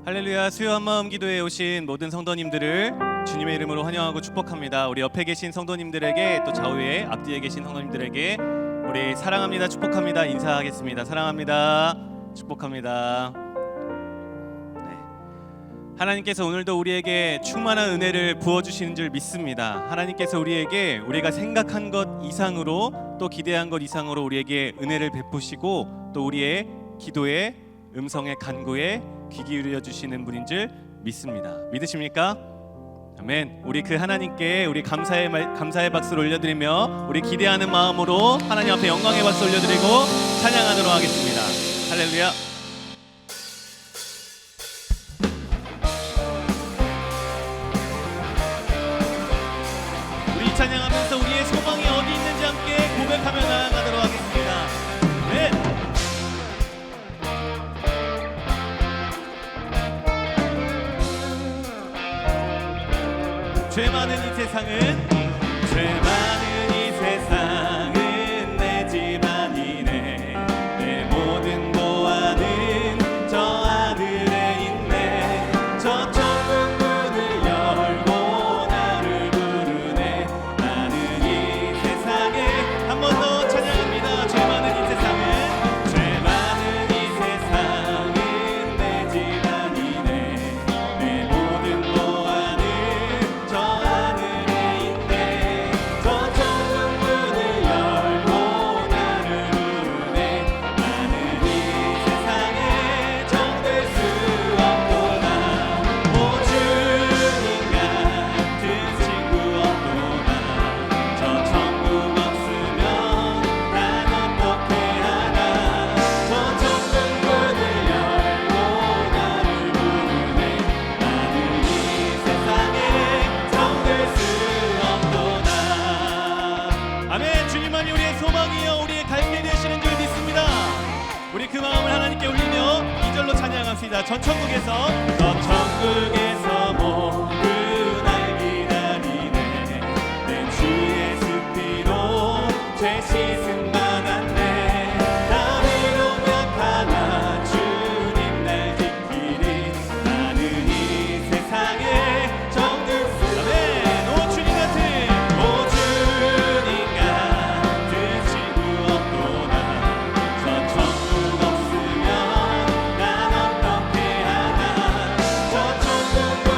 할렐루야. 수요 한마음 기도에 오신 모든 성도님들을 주님의 이름으로 환영하고 축복합니다. 우리 옆에 계신 성도님들에게 또 좌우에 앞뒤에 계신 성도님들에게 우리 사랑합니다, 축복합니다 인사하겠습니다. 사랑합니다, 축복합니다. 네. 하나님께서 오늘도 우리에게 충만한 은혜를 부어주시는 줄 믿습니다. 하나님께서 우리에게 우리가 생각한 것 이상으로 또 기대한 것 이상으로 우리에게 은혜를 베푸시고 또 우리의 기도에 음성의 간구에 귀 기울여 주시는 분인 줄 믿습니다. 믿으십니까? 아멘. 우리 그 하나님께 우리 감사의 박수를 올려드리며 우리 기대하는 마음으로 하나님 앞에 영광의 박수 올려드리고 찬양하도록 하겠습니다. 할렐루야. 우리 찬양하면서 우리의 소망이 어디 있는지 함께 고백하며 나아가도록 하겠습니다. 아멘. 죄 많은 이 세상은 내 집안이네. 내 모든 보안은 저 하늘에 있네. 저 좁은 문을 열고 나를 부르네. 나는 이 세상에 한 번 더 찬양합니다. 죄 많은 이 세상은 내 집안이네. 내 모든 보안은 저 하늘에 있네. 저 좁은 문을 열고 나를 부르네. 나는 이 세상에 정될 수 없도다. 오 주님 같은 친구 없도다. 저 천국 없으면 난 어떻게 하나. 저 좁은 문을 열고 나를 부르네. 나는 이 세상에 정될 수 없도다. 아멘. 주님만이 우리의 소망이요 우리의 갈 길 되시는 줄 믿습니다. 우리 그 마음을 하나님께 올리며 2절로 찬양합시다. 저 천국에서 모두 날 기다리네. 내 주 예수 피로 죄 씻음 받았네. 나 위로약하나 주님 날 지키리. 나는 이 세상에 정들 수 아멘. 오 주님 같은 친구 없도다. 저 천국 없으면 난 어떻게 하나. 저 천국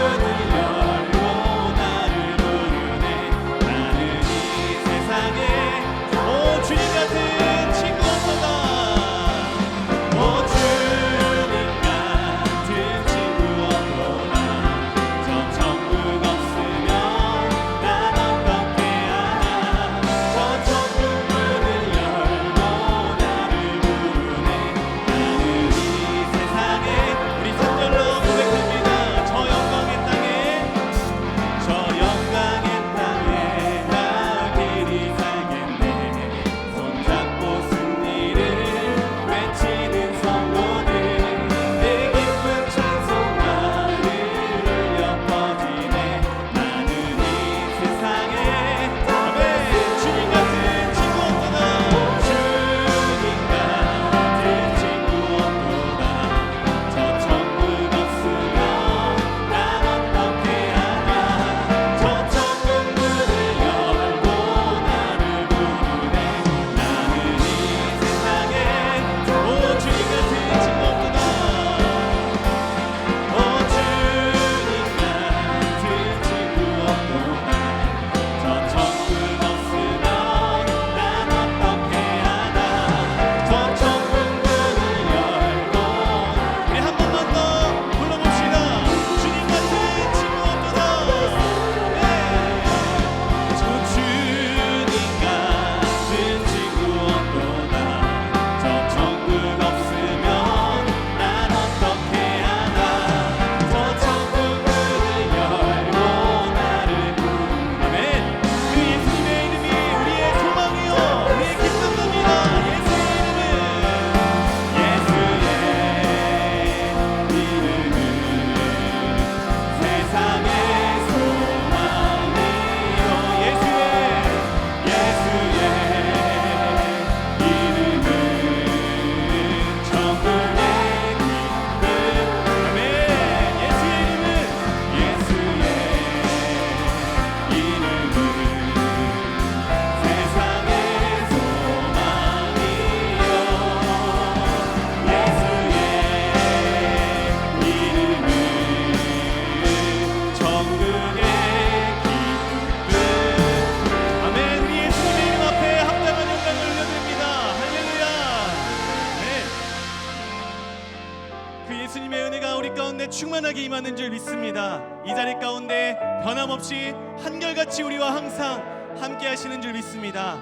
가운데 충만하게 임하는 줄 믿습니다. 이 자리 가운데 변함없이 한결같이 우리와 항상 함께 하시는 줄 믿습니다.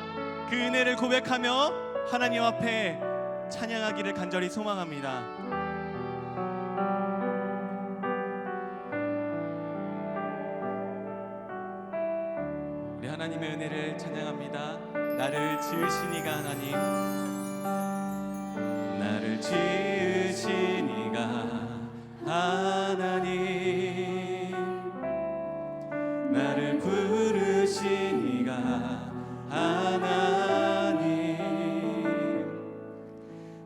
그 은혜를 고백하며 하나님 앞에 찬양하기를 간절히 소망합니다. 우리 하나님의 은혜를 찬양합니다. 나를 지으신 이가 하나님, 나를 지으신 이가 하나님, 나를 부르신 이가 하나님,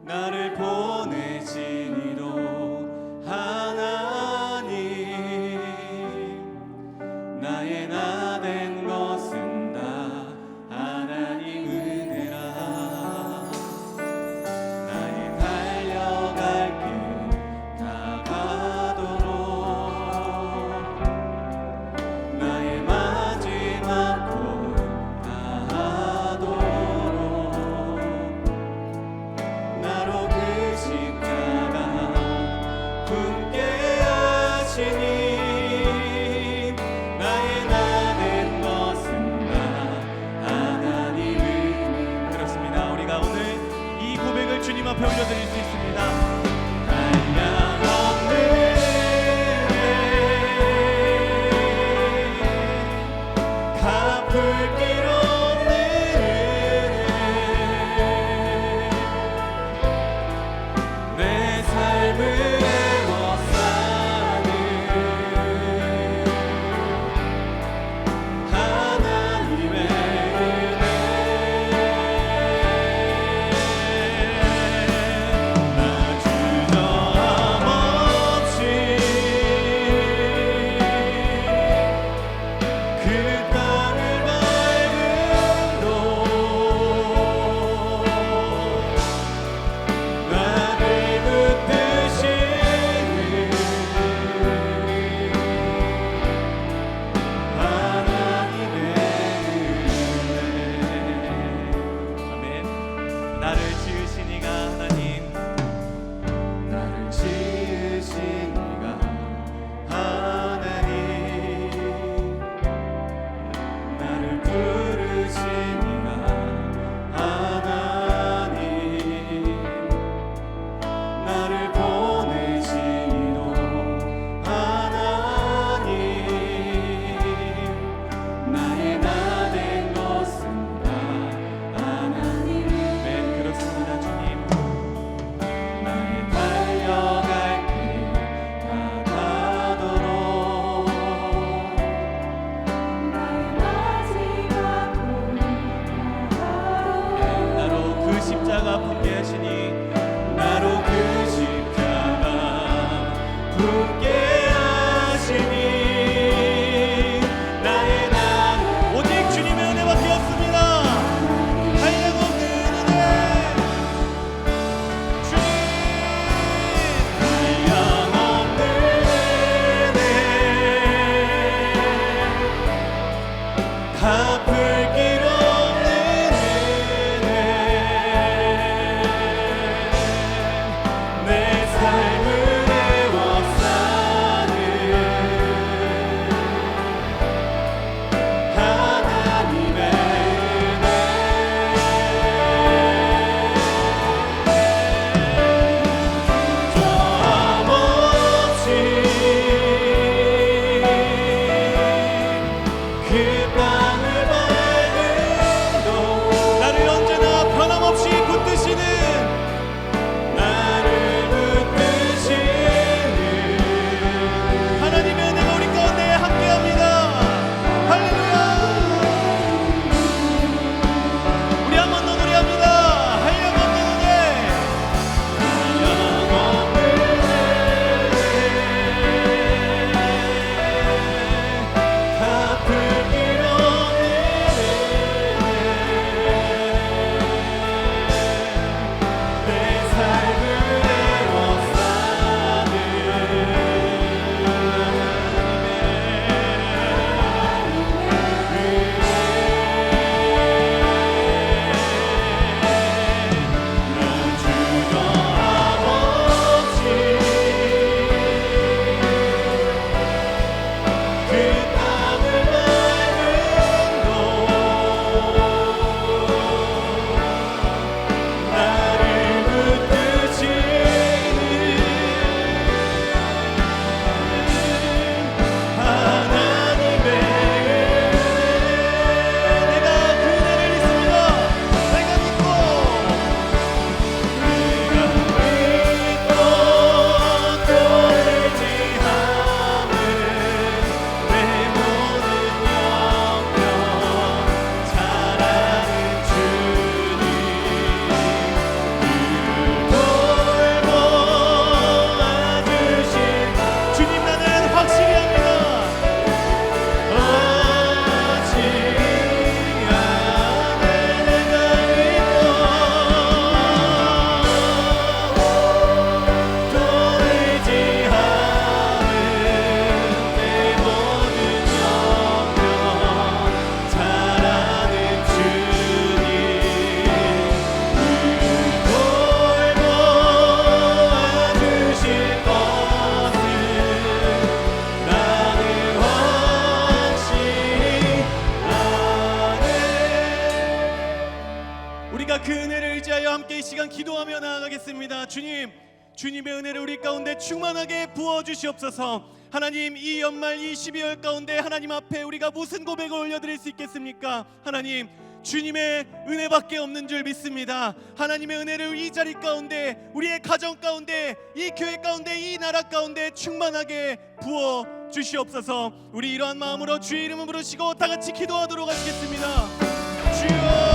나를 보내신 이도 하나님, 나의 나 된 것은 다 하나님 은혜라. 나의 달려갈 길 다가도록 주님의 은혜를 우리 가운데 충만하게 부어주시옵소서. 하나님, 이 연말 이 12월 가운데 하나님 앞에 우리가 무슨 고백을 올려드릴 수 있겠습니까? 하나님, 주님의 은혜밖에 없는 줄 믿습니다. 하나님의 은혜를 이 자리 가운데, 우리의 가정 가운데, 이 교회 가운데, 이 나라 가운데 충만하게 부어 주시옵소서. 우리 이러한 마음으로 주의 이름을 부르시고 다 같이 기도하도록 하시겠습니다. 주여,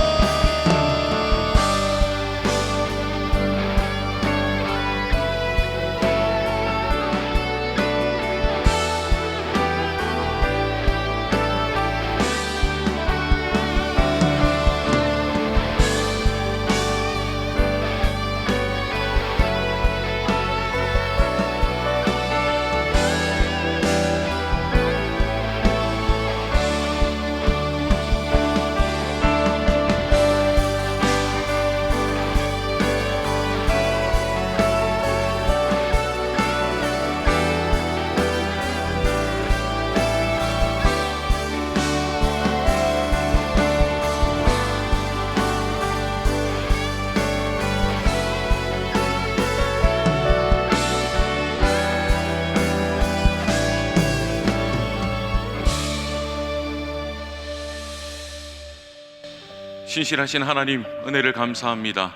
신실하신 하나님, 은혜를 감사합니다.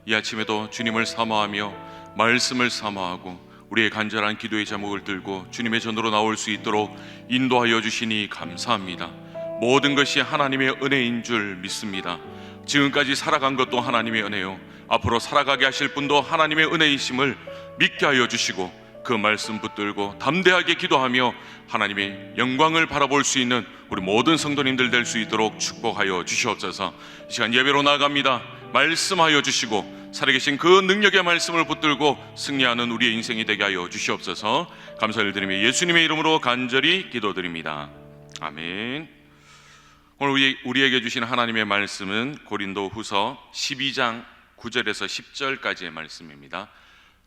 이 아침에도 주님을 사모하며 말씀을 사모하고 우리의 간절한 기도의 제목을 들고 주님의 전으로 나올 수 있도록 인도하여 주시니 감사합니다. 모든 것이 하나님의 은혜인 줄 믿습니다. 지금까지 살아간 것도 하나님의 은혜요, 앞으로 살아가게 하실 분도 하나님의 은혜이심을 믿게 하여 주시고, 그 말씀 붙들고 담대하게 기도하며 하나님의 영광을 바라볼 수 있는 우리 모든 성도님들 될 수 있도록 축복하여 주시옵소서. 이 시간 예배로 나아갑니다. 말씀하여 주시고 살아계신 그 능력의 말씀을 붙들고 승리하는 우리의 인생이 되게 하여 주시옵소서. 감사를 드리며 예수님의 이름으로 간절히 기도드립니다. 아멘. 오늘 우리에게 주신 하나님의 말씀은 고린도후서 12장 9절에서 10절까지의 말씀입니다.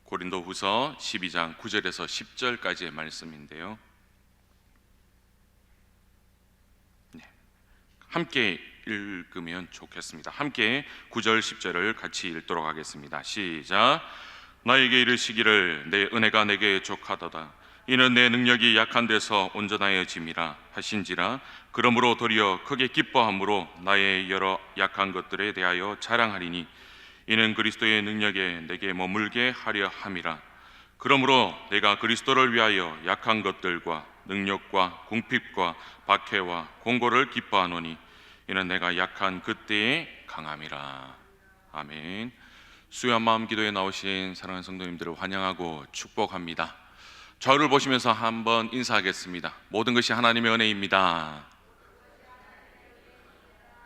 고린도후서 12장 9절에서 10절까지의 말씀인데요, 함께 읽으면 좋겠습니다. 함께 9절 10절을 같이 읽도록 하겠습니다. 시작. 나에게 이르시기를 내 은혜가 내게 족하도다. 이는 내 능력이 약한 데서 온전하여짐이라 하신지라. 그러므로 도리어 크게 기뻐함으로 나의 여러 약한 것들에 대하여 자랑하리니 이는 그리스도의 능력에 내게 머물게 하려 함이라. 그러므로 내가 그리스도를 위하여 약한 것들과 능력과 궁핍과 박해와 공고를 기뻐하노니 이는 내가 약한 그때의 강함이라. 아멘. 수요한 마음 기도에 나오신 사랑하는 성도님들을 환영하고 축복합니다. 저를 보시면서 한번 인사하겠습니다. 모든 것이 하나님의 은혜입니다.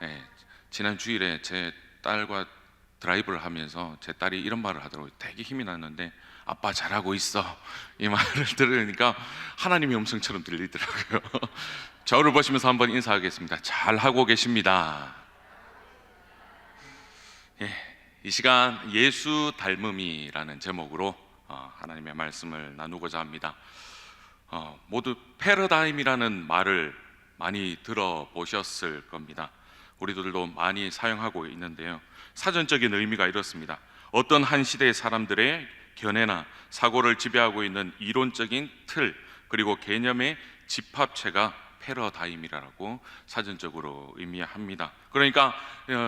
네, 지난 주일에 제 딸과 드라이브를 하면서 제 딸이 이런 말을 하더라고요. 되게 힘이 났는데 아빠 잘하고 있어, 이 말을 들으니까 하나님의 음성처럼 들리더라고요. 저를 보시면서 한번 인사하겠습니다. 잘하고 계십니다. 이 시간 예수 닮음이라는 제목으로 하나님의 말씀을 나누고자 합니다. 모두 패러다임이라는 말을 많이 들어보셨을 겁니다. 우리들도 많이 사용하고 있는데요, 사전적인 의미가 이렇습니다. 어떤 한 시대의 사람들의 견해나 사고를 지배하고 있는 이론적인 틀, 그리고 개념의 집합체가 패러다임이라고 사전적으로 의미합니다. 그러니까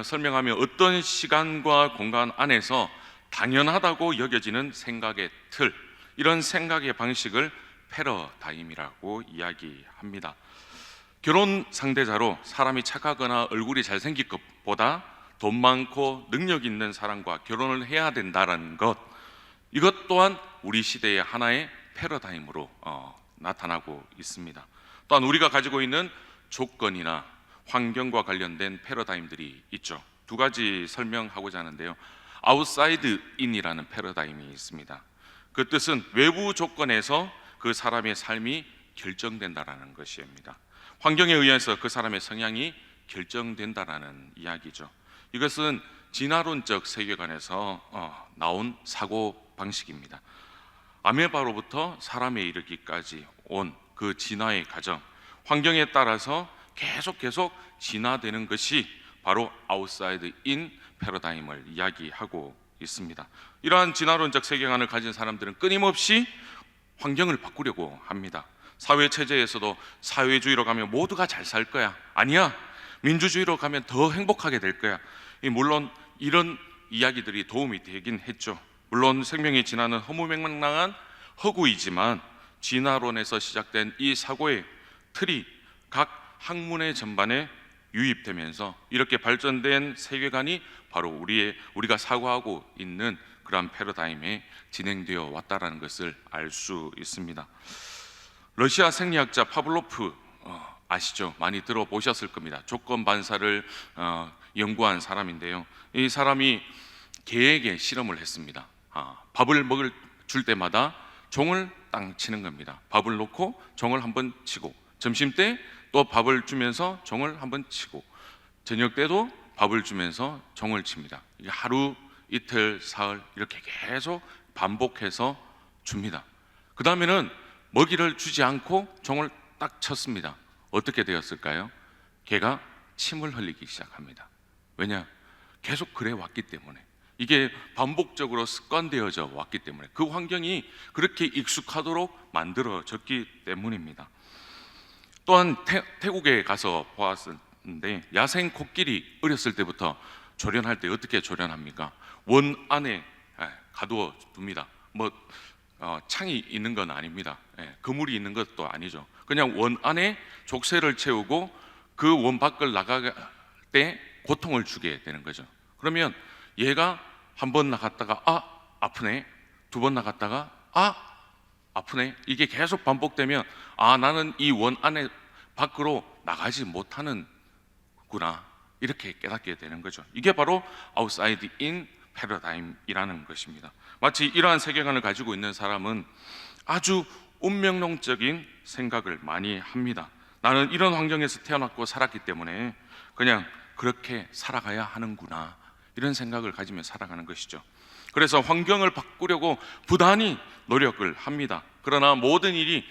설명하면 어떤 시간과 공간 안에서 당연하다고 여겨지는 생각의 틀, 이런 생각의 방식을 패러다임이라고 이야기합니다. 결혼 상대자로 사람이 착하거나 얼굴이 잘생긴 것보다 돈 많고 능력 있는 사람과 결혼을 해야 된다는 것, 이것 또한 우리 시대의 하나의 패러다임으로 나타나고 있습니다. 또한 우리가 가지고 있는 조건이나 환경과 관련된 패러다임들이 있죠. 두 가지 설명하고자 하는데요, 아웃사이드 인이라는 패러다임이 있습니다. 그 뜻은 외부 조건에서 그 사람의 삶이 결정된다라는 것입니다. 환경에 의해서 그 사람의 성향이 결정된다라는 이야기죠. 이것은 진화론적 세계관에서 나온 사고 방식입니다. 아메바로부터 사람에 이르기까지 온 그 진화의 과정, 환경에 따라서 계속 진화되는 것이 바로 아웃사이드 인 패러다임을 이야기하고 있습니다. 이러한 진화론적 세계관을 가진 사람들은 끊임없이 환경을 바꾸려고 합니다. 사회 체제에서도 사회주의로 가면 모두가 잘 살 거야. 아니야. 민주주의로 가면 더 행복하게 될 거야. 물론 이런 이야기들이 도움이 되긴 했죠. 물론 생명의 진화는 허무맹랑한 허구이지만 진화론에서 시작된 이 사고의 틀이 각 학문의 전반에 유입되면서 이렇게 발전된 세계관이 바로 우리가 사고하고 있는 그런 패러다임에 진행되어 왔다라는 것을 알 수 있습니다. 러시아 생리학자 파블로프 아시죠? 많이 들어보셨을 겁니다. 조건 반사를 연구한 사람인데요. 이 사람이 개에게 실험을 했습니다. 밥을 줄 때마다 종을 땅 치는 겁니다. 밥을 놓고 종을 한번 치고, 점심 때 또 밥을 주면서 종을 한번 치고, 저녁 때도 밥을 주면서 종을 칩니다. 이게 하루, 이틀, 사흘 이렇게 계속 반복해서 줍니다. 그 다음에는 먹이를 주지 않고 종을 딱 쳤습니다. 어떻게 되었을까요? 개가 침을 흘리기 시작합니다. 왜냐? 계속 그래 왔기 때문에, 이게 반복적으로 습관되어져 왔기 때문에, 그 환경이 그렇게 익숙하도록 만들어졌기 때문입니다. 또한 태국에 가서 보았는데, 야생 코끼리 어렸을 때부터 조련할 때 어떻게 조련합니까? 원 안에 가두어 둡니다. 창이 있는 건 아닙니다. 그물이 있는 것도 아니죠. 그냥 원 안에 족쇄를 채우고 그 원 밖을 나갈 때 고통을 주게 되는 거죠. 그러면 얘가 한 번 나갔다가 아프네, 두 번 나갔다가 아프네, 이게 계속 반복되면 나는 이 원 안에 밖으로 나가지 못하는구나, 이렇게 깨닫게 되는 거죠. 이게 바로 아웃사이드 인 패러다임이라는 것입니다. 마치 이러한 세계관을 가지고 있는 사람은 아주 운명론적인 생각을 많이 합니다. 나는 이런 환경에서 태어났고 살았기 때문에 그냥 그렇게 살아가야 하는구나, 이런 생각을 가지며 살아가는 것이죠. 그래서 환경을 바꾸려고 부단히 노력을 합니다. 그러나 모든 일이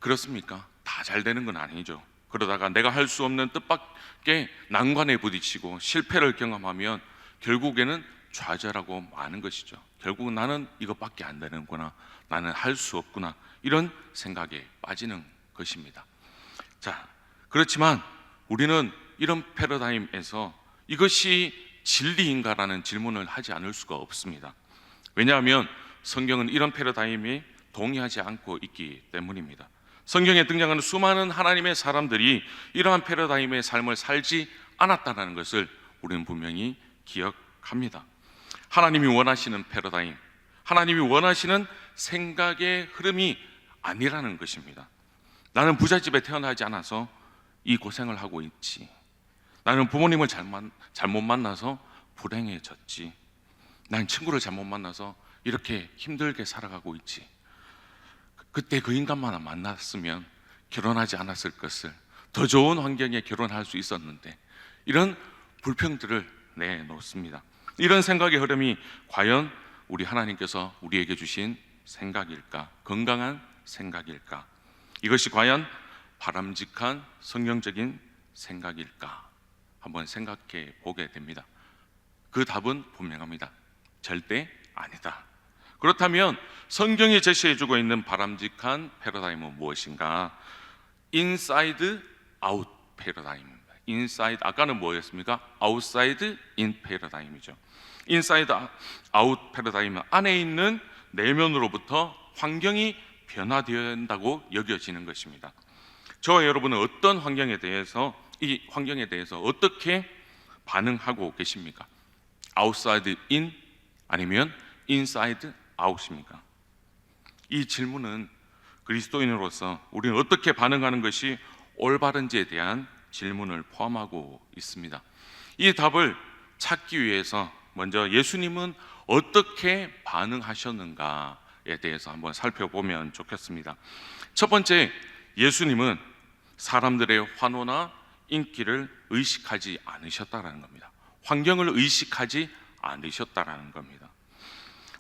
그렇습니까? 다 잘 되는 건 아니죠. 그러다가 내가 할 수 없는 뜻밖의 난관에 부딪히고 실패를 경험하면 결국에는 좌절하고 마는 것이죠. 결국은 나는 이것밖에 안 되는구나, 나는 할 수 없구나, 이런 생각에 빠지는 것입니다. 자, 그렇지만 우리는 이런 패러다임에서 이것이 진리인가라는 질문을 하지 않을 수가 없습니다. 왜냐하면 성경은 이런 패러다임에 동의하지 않고 있기 때문입니다. 성경에 등장하는 수많은 하나님의 사람들이 이러한 패러다임의 삶을 살지 않았다는 것을 우리는 분명히 기억합니다. 하나님이 원하시는 패러다임, 하나님이 원하시는 생각의 흐름이 아니라는 것입니다. 나는 부잣집에 태어나지 않아서 이 고생을 하고 있지, 나는 부모님을 잘못 만나서 불행해졌지, 난 친구를 잘못 만나서 이렇게 힘들게 살아가고 있지, 그때 그 인간만 만났으면 결혼하지 않았을 것을, 더 좋은 환경에 결혼할 수 있었는데, 이런 불평들을 내놓습니다. 이런 생각의 흐름이 과연 우리 하나님께서 우리에게 주신 생각일까? 건강한 생각일까? 이것이 과연 바람직한 성경적인 생각일까? 한번 생각해 보게 됩니다. 그 답은 분명합니다. 절대 아니다. 그렇다면 성경이 제시해주고 있는 바람직한 패러다임은 무엇인가? 인사이드 아웃 패러다임입니다. 인사이드, 아까는 뭐였습니까? 아웃사이드 인 패러다임이죠. 인사이드 아웃 패러다임은 안에 있는 내면으로부터 환경이 변화된다고 여겨지는 것입니다. 저와 여러분은 어떤 환경에 대해서, 이 환경에 대해서 어떻게 반응하고 계십니까? 아웃사이드 인 아니면 인사이드 아웃입니까? 이 질문은 그리스도인으로서 우리는 어떻게 반응하는 것이 올바른지에 대한 질문을 포함하고 있습니다. 이 답을 찾기 위해서 먼저 예수님은 어떻게 반응하셨는가에 대해서 한번 살펴보면 좋겠습니다. 첫 번째, 예수님은 사람들의 환호나 인기를 의식하지 않으셨다라는 겁니다. 환경을 의식하지 않으셨다라는 겁니다.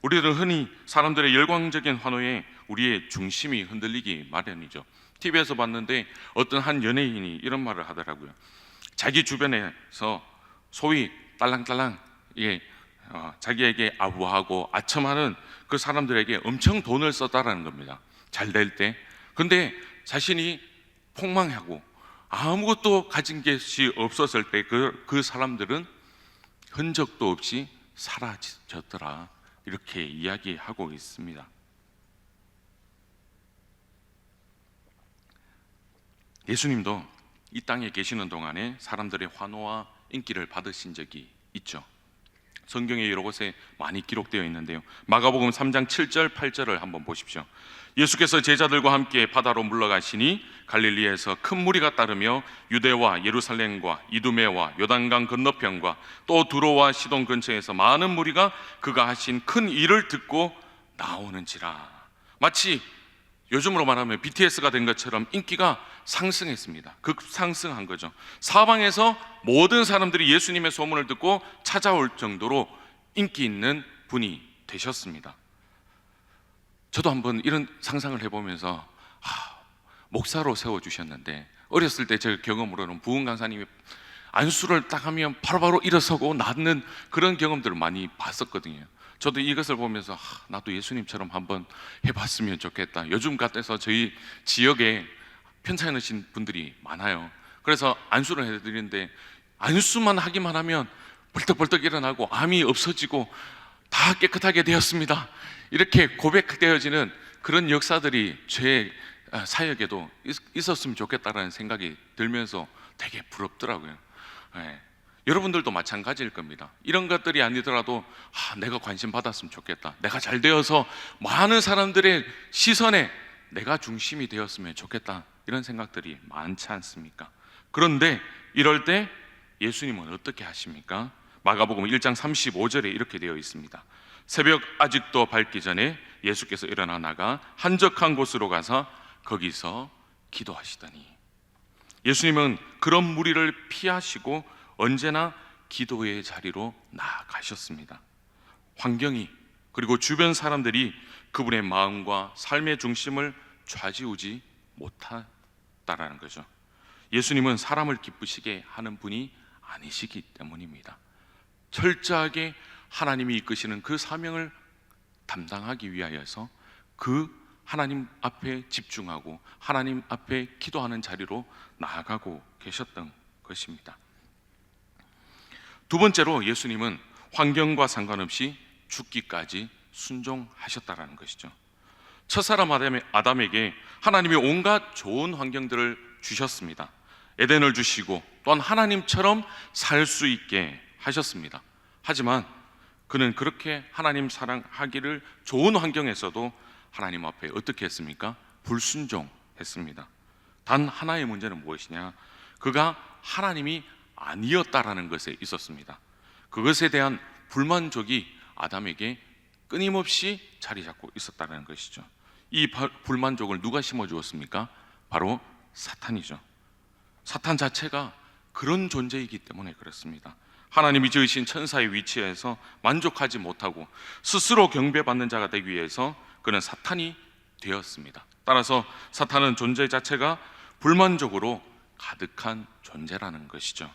우리들은 흔히 사람들의 열광적인 환호에 우리의 중심이 흔들리기 마련이죠. TV에서 봤는데 어떤 한 연예인이 이런 말을 하더라고요. 자기 주변에서 소위 딸랑딸랑 자기에게 아부하고 아첨하는 그 사람들에게 엄청 돈을 썼다라는 겁니다. 잘 될 때. 근데 자신이 폭망하고 아무것도 가진 것이 없었을 때 그 사람들은 흔적도 없이 사라졌더라, 이렇게 이야기하고 있습니다. 예수님도 이 땅에 계시는 동안에 사람들의 환호와 인기를 받으신 적이 있죠. 성경에 여러 곳에 많이 기록되어 있는데요. 마가복음 3장 7절 8절을 한번 보십시오. 예수께서 제자들과 함께 바다로 물러가시니 갈릴리에서 큰 무리가 따르며 유대와 예루살렘과 이두메와 요단강 건너편과 또 두로와 시돈 근처에서 많은 무리가 그가 하신 큰 일을 듣고 나오는지라. 마치 요즘으로 말하면 BTS가 된 것처럼 인기가 상승했습니다. 급상승한 거죠. 사방에서 모든 사람들이 예수님의 소문을 듣고 찾아올 정도로 인기 있는 분이 되셨습니다. 저도 한번 이런 상상을 해보면서 목사로 세워주셨는데, 어렸을 때 제 경험으로는 부흥 강사님이 안수를 딱 하면 바로바로 일어서고 낫는 그런 경험들을 많이 봤었거든요. 저도 이것을 보면서 나도 예수님처럼 한번 해봤으면 좋겠다. 요즘 같아서 저희 지역에 편찮으신 분들이 많아요. 그래서 안수를 해드리는데 안수만 하기만 하면 벌떡벌떡 일어나고 암이 없어지고 다 깨끗하게 되었습니다, 이렇게 고백되어지는 그런 역사들이 제 사역에도 있었으면 좋겠다라는 생각이 들면서 되게 부럽더라고요. 여러분들도 마찬가지일 겁니다. 이런 것들이 아니더라도 내가 관심 받았으면 좋겠다, 내가 잘 되어서 많은 사람들의 시선에 내가 중심이 되었으면 좋겠다, 이런 생각들이 많지 않습니까? 그런데 이럴 때 예수님은 어떻게 하십니까? 마가복음 1장 35절에 이렇게 되어 있습니다. 새벽 아직도 밝기 전에 예수께서 일어나 나가 한적한 곳으로 가서 거기서 기도하시더니. 예수님은 그런 무리를 피하시고 언제나 기도의 자리로 나아가셨습니다. 환경이, 그리고 주변 사람들이 그분의 마음과 삶의 중심을 좌지우지 못하다라는 거죠. 예수님은 사람을 기쁘시게 하는 분이 아니시기 때문입니다. 철저하게 하나님이 이끄시는 그 사명을 담당하기 위하여서 그 하나님 앞에 집중하고 하나님 앞에 기도하는 자리로 나아가고 계셨던 것입니다. 두 번째로 예수님은 환경과 상관없이 죽기까지 순종하셨다라는 것이죠. 첫사람 아담에게 하나님이 온갖 좋은 환경들을 주셨습니다. 에덴을 주시고 또한 하나님처럼 살 수 있게 하셨습니다. 하지만 그는 그렇게 하나님 사랑하기를 좋은 환경에서도 하나님 앞에 어떻게 했습니까? 불순종했습니다. 단 하나의 문제는 무엇이냐? 그가 하나님이 아니었다라는 것에 있었습니다. 그것에 대한 불만족이 아담에게 끊임없이 자리 잡고 있었다는 것이죠. 이 불만족을 누가 심어주었습니까? 바로 사탄이죠. 사탄 자체가 그런 존재이기 때문에 그렇습니다. 하나님이 지으신 천사의 위치에서 만족하지 못하고 스스로 경배받는 자가 되기 위해서 그는 사탄이 되었습니다. 따라서 사탄은 존재 자체가 불만족으로 가득한 존재라는 것이죠.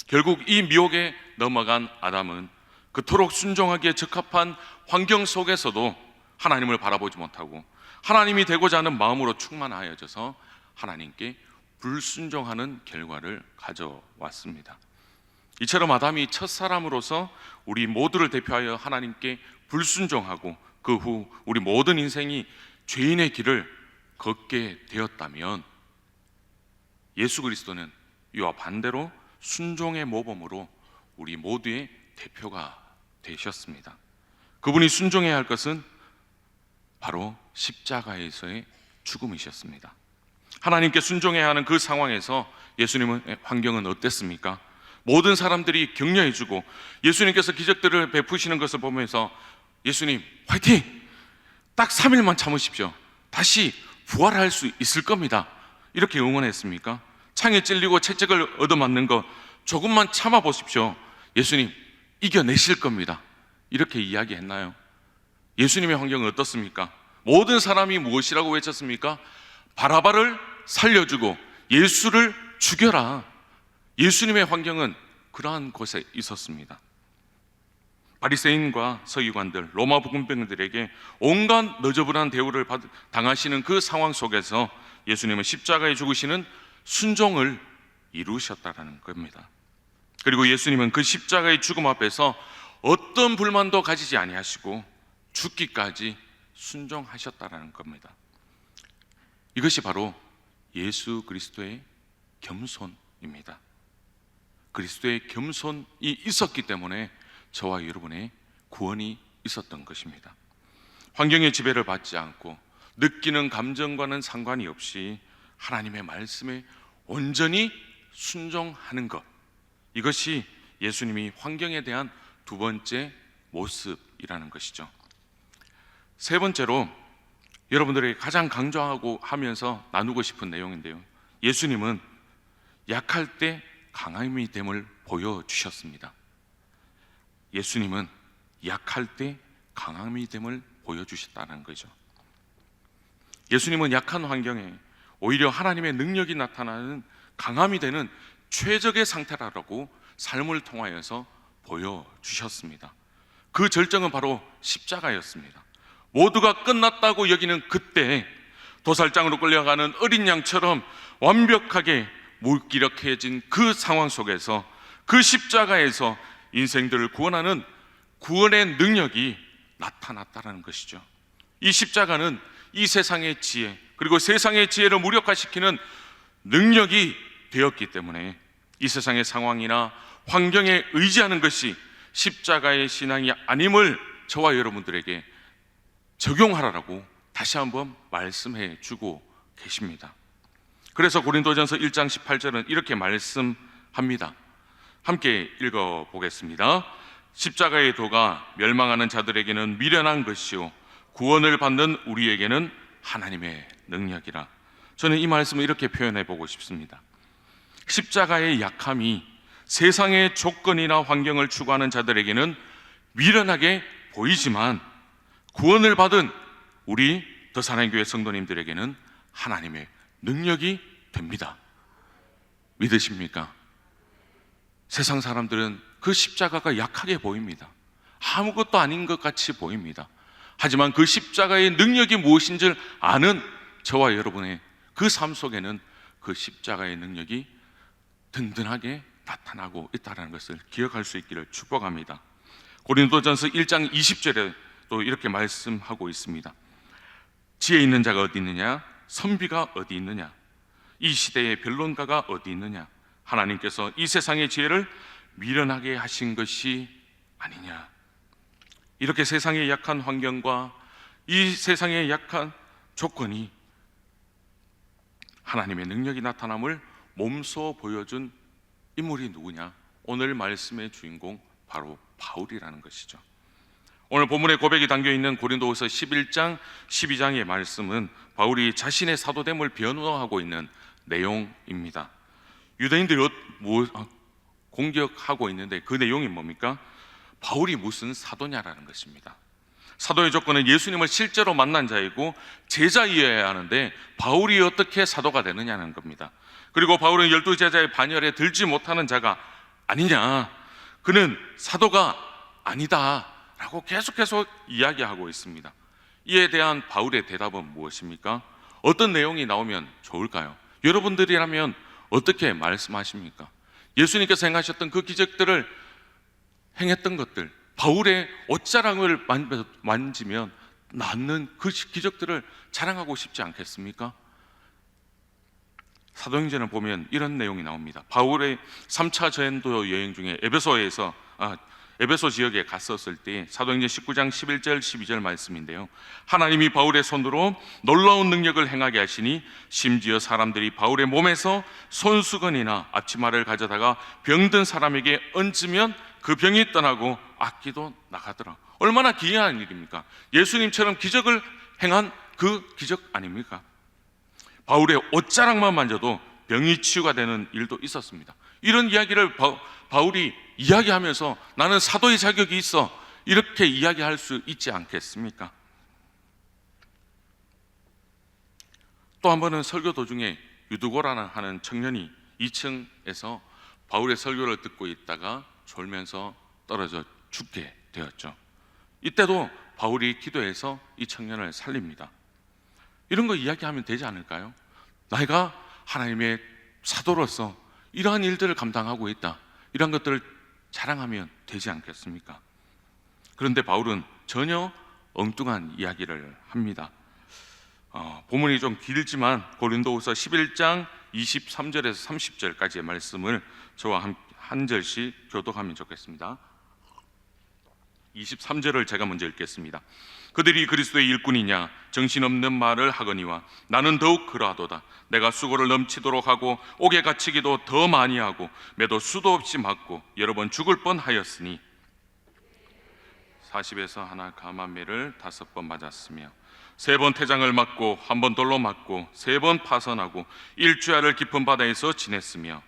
결국 이 미혹에 넘어간 아담은 그토록 순종하기에 적합한 환경 속에서도 하나님을 바라보지 못하고 하나님이 되고자 하는 마음으로 충만하여져서 하나님께 불순종하는 결과를 가져왔습니다. 이처럼 아담이 첫사람으로서 우리 모두를 대표하여 하나님께 불순종하고 그 후 우리 모든 인생이 죄인의 길을 걷게 되었다면, 예수 그리스도는 이와 반대로 순종의 모범으로 우리 모두의 대표가 되셨습니다. 그분이 순종해야 할 것은 바로 십자가에서의 죽음이셨습니다. 하나님께 순종해야 하는 그 상황에서 예수님의 환경은 어땠습니까? 모든 사람들이 격려해주고 예수님께서 기적들을 베푸시는 것을 보면서 예수님 화이팅! 딱 3일만 참으십시오, 다시 부활할 수 있을 겁니다, 이렇게 응원했습니까? 창에 찔리고 채찍을 얻어맞는 거 조금만 참아보십시오, 예수님 이겨내실 겁니다, 이렇게 이야기했나요? 예수님의 환경은 어떻습니까? 모든 사람이 무엇이라고 외쳤습니까? 바라바를 살려주고 예수를 죽여라. 예수님의 환경은 그러한 곳에 있었습니다. 바리새인과 서기관들, 로마 군병들에게 온갖 너저분한 대우를 당하시는 그 상황 속에서 예수님은 십자가에 죽으시는 순종을 이루셨다라는 겁니다. 그리고 예수님은 그 십자가의 죽음 앞에서 어떤 불만도 가지지 아니하시고 죽기까지 순종하셨다라는 겁니다. 이것이 바로 예수 그리스도의 겸손입니다. 그리스도의 겸손이 있었기 때문에 저와 여러분의 구원이 있었던 것입니다. 환경의 지배를 받지 않고 느끼는 감정과는 상관이 없이 하나님의 말씀에 온전히 순종하는 것, 이것이 예수님이 환경에 대한 두 번째 모습이라는 것이죠. 세 번째로 여러분들에게 가장 강조하고 하면서 나누고 싶은 내용인데요, 예수님은 약할 때 강함이 됨을 보여주셨습니다. 예수님은 약할 때 강함이 됨을 보여주셨다는 거죠. 예수님은 약한 환경에 오히려 하나님의 능력이 나타나는 강함이 되는 최적의 상태라고 삶을 통하여서 보여주셨습니다. 그 절정은 바로 십자가였습니다. 모두가 끝났다고 여기는 그때 도살장으로 끌려가는 어린 양처럼 완벽하게 무기력해진 그 상황 속에서 그 십자가에서 인생들을 구원하는 구원의 능력이 나타났다는 것이죠. 이 십자가는 이 세상의 지혜, 그리고 세상의 지혜를 무력화시키는 능력이 되었기 때문에 이 세상의 상황이나 환경에 의지하는 것이 십자가의 신앙이 아님을 저와 여러분들에게 적용하라고 다시 한번 말씀해 주고 계십니다. 그래서 고린도전서 1장 18절은 이렇게 말씀합니다. 함께 읽어보겠습니다. 십자가의 도가 멸망하는 자들에게는 미련한 것이요 구원을 받는 우리에게는 하나님의 능력이라. 저는 이 말씀을 이렇게 표현해 보고 싶습니다. 십자가의 약함이 세상의 조건이나 환경을 추구하는 자들에게는 미련하게 보이지만 구원을 받은 우리 더사랑교회 성도님들에게는 하나님의 능력이 됩니다. 믿으십니까? 세상 사람들은 그 십자가가 약하게 보입니다. 아무것도 아닌 것 같이 보입니다. 하지만 그 십자가의 능력이 무엇인 줄 아는 저와 여러분의 그 삶 속에는 그 십자가의 능력이 든든하게 나타나고 있다는 것을 기억할 수 있기를 축복합니다. 고린도전서 1장 20절에 또 이렇게 말씀하고 있습니다. 지혜 있는 자가 어디 있느냐? 선비가 어디 있느냐? 이 시대의 변론가가 어디 있느냐? 하나님께서 이 세상의 지혜를 미련하게 하신 것이 아니냐. 이렇게 세상의 약한 환경과 이 세상의 약한 조건이 하나님의 능력이 나타남을 몸소 보여준 인물이 누구냐? 오늘 말씀의 주인공 바로 바울이라는 것이죠. 오늘 본문의 고백이 담겨있는 고린도후서 11장 12장의 말씀은 바울이 자신의 사도됨을 변호하고 있는 내용입니다. 유대인들이 공격하고 있는데 그 내용이 뭡니까? 바울이 무슨 사도냐라는 것입니다. 사도의 조건은 예수님을 실제로 만난 자이고 제자이어야 하는데 바울이 어떻게 사도가 되느냐는 겁니다. 그리고 바울은 12제자의 반열에 들지 못하는 자가 아니냐, 그는 사도가 아니다 라고 계속해서 이야기하고 있습니다. 이에 대한 바울의 대답은 무엇입니까? 어떤 내용이 나오면 좋을까요? 여러분들이라면 어떻게 말씀하십니까? 예수님께서 행하셨던 그 기적들을 행했던 것들, 바울의 옷자락을 만지면 낫는 그 기적들을 자랑하고 싶지 않겠습니까? 사도행전을 보면 이런 내용이 나옵니다. 바울의 3차 전도 여행 중에 에베소 지역에 갔었을 때 사도행전 19장 11절 12절 말씀인데요, 하나님이 바울의 손으로 놀라운 능력을 행하게 하시니 심지어 사람들이 바울의 몸에서 손수건이나 앞치마를 가져다가 병든 사람에게 얹으면 그 병이 떠나고 악기도 나가더라. 얼마나 기이한 일입니까? 예수님처럼 기적을 행한 그 기적 아닙니까? 바울의 옷자락만 만져도 병이 치유가 되는 일도 있었습니다. 이런 이야기를 바울이 이야기하면서 나는 사도의 자격이 있어, 이렇게 이야기할 수 있지 않겠습니까? 또 한 번은 설교 도중에 유두고라는 하는 청년이 2층에서 바울의 설교를 듣고 있다가 졸면서 떨어져 죽게 되었죠. 이때도 바울이 기도해서 이 청년을 살립니다. 이런 거 이야기하면 되지 않을까요? 내가 하나님의 사도로서 이러한 일들을 감당하고 있다, 이런 것들을 자랑하면 되지 않겠습니까? 그런데 바울은 전혀 엉뚱한 이야기를 합니다. 본문이 좀 길지만 고린도후서 11장 23절에서 30절까지의 말씀을 저와 한 절씩 교독하면 좋겠습니다. 23절을 제가 먼저 읽겠습니다. 그들이 그리스도의 일꾼이냐 정신없는 말을 하거니와 나는 더욱 그러하도다. 내가 수고를 넘치도록 하고 옥에 갇히기도 더 많이 하고 매도 수도 없이 맞고 여러 번 죽을 뻔하였으니 40에서 하나 감암매를 5번 맞았으며 3번 태장을 맞고 1번 돌로 맞고 3번 파선하고 일주야를 깊은 바다에서 지냈으며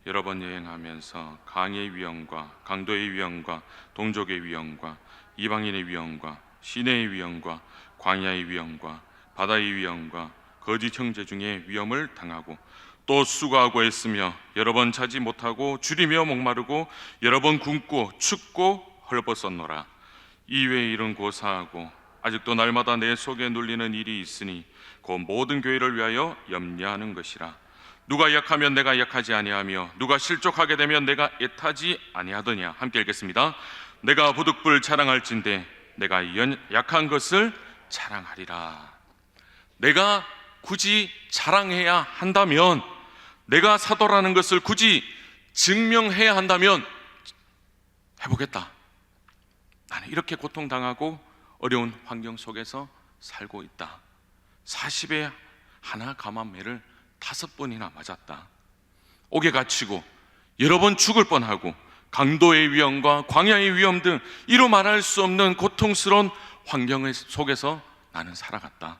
여러 번 여행하면서 강의 위험과 강도의 위험과 동족의 위험과 이방인의 위험과 시내의 위험과 광야의 위험과 바다의 위험과 거짓 형제 중에 위험을 당하고 또 수고하고 했으며 여러 번 자지 못하고 줄이며 목마르고 여러 번 굶고 춥고 헐벗었노라. 이외의 일은 고사하고 아직도 날마다 내 속에 눌리는 일이 있으니 그 모든 교회를 위하여 염려하는 것이라. 누가 약하면 내가 약하지 아니하며 누가 실족하게 되면 내가 애타지 아니하더냐. 함께 읽겠습니다. 내가 부득불 자랑할진대 내가 약한 것을 자랑하리라. 내가 굳이 자랑해야 한다면, 내가 사도라는 것을 굳이 증명해야 한다면 해보겠다. 나는 이렇게 고통당하고 어려운 환경 속에서 살고 있다. 40에 하나 감암매를 5번이나 맞았다. 옥에 갇히고 여러 번 죽을 뻔하고 강도의 위험과 광야의 위험 등 이루 말할 수 없는 고통스러운 환경 속에서 나는 살아갔다.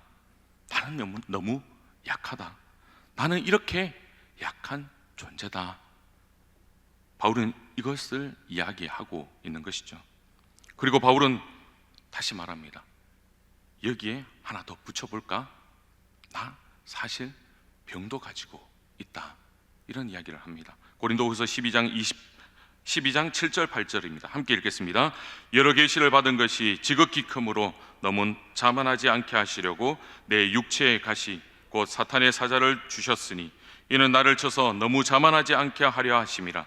나는 너무 약하다. 나는 이렇게 약한 존재다. 바울은 이것을 이야기하고 있는 것이죠. 그리고 바울은 다시 말합니다. 여기에 하나 더 붙여볼까? 나 사실 병도 가지고 있다. 이런 이야기를 합니다. 고린도후서 12장 7절 8절입니다. 함께 읽겠습니다. 여러 계시를 받은 것이 지극히 크므로 너무 자만하지 않게 하시려고 내 육체의 가시 곧 사탄의 사자를 주셨으니 이는 나를 쳐서 너무 자만하지 않게 하려 하심이라.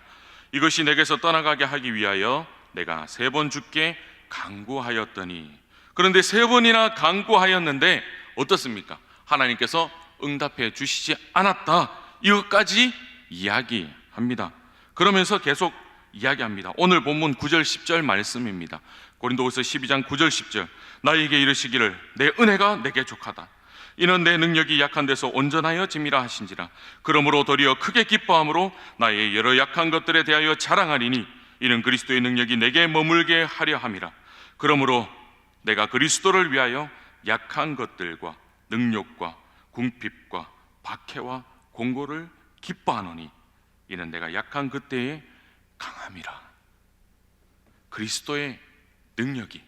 이것이 내게서 떠나가게 하기 위하여 내가 3번 죽게 간구하였더니. 그런데 3번이나 간구하였는데 어떻습니까? 하나님께서 응답해 주시지 않았다. 이것까지 이야기합니다. 그러면서 계속 이야기합니다. 오늘 본문 9절 10절 말씀입니다. 고린도후서 12장 9절 10절. 나에게 이르시기를 내 은혜가 내게 족하다. 이는 내 능력이 약한 데서 온전하여 짐이라 하신지라. 그러므로 도리어 크게 기뻐함으로 나의 여러 약한 것들에 대하여 자랑하리니 이는 그리스도의 능력이 내게 머물게 하려 함이라. 그러므로 내가 그리스도를 위하여 약한 것들과 능욕과 궁핍과 박해와 공고를 기뻐하노니 이는 내가 약한 그때에 강함이라. 그리스도의 능력이,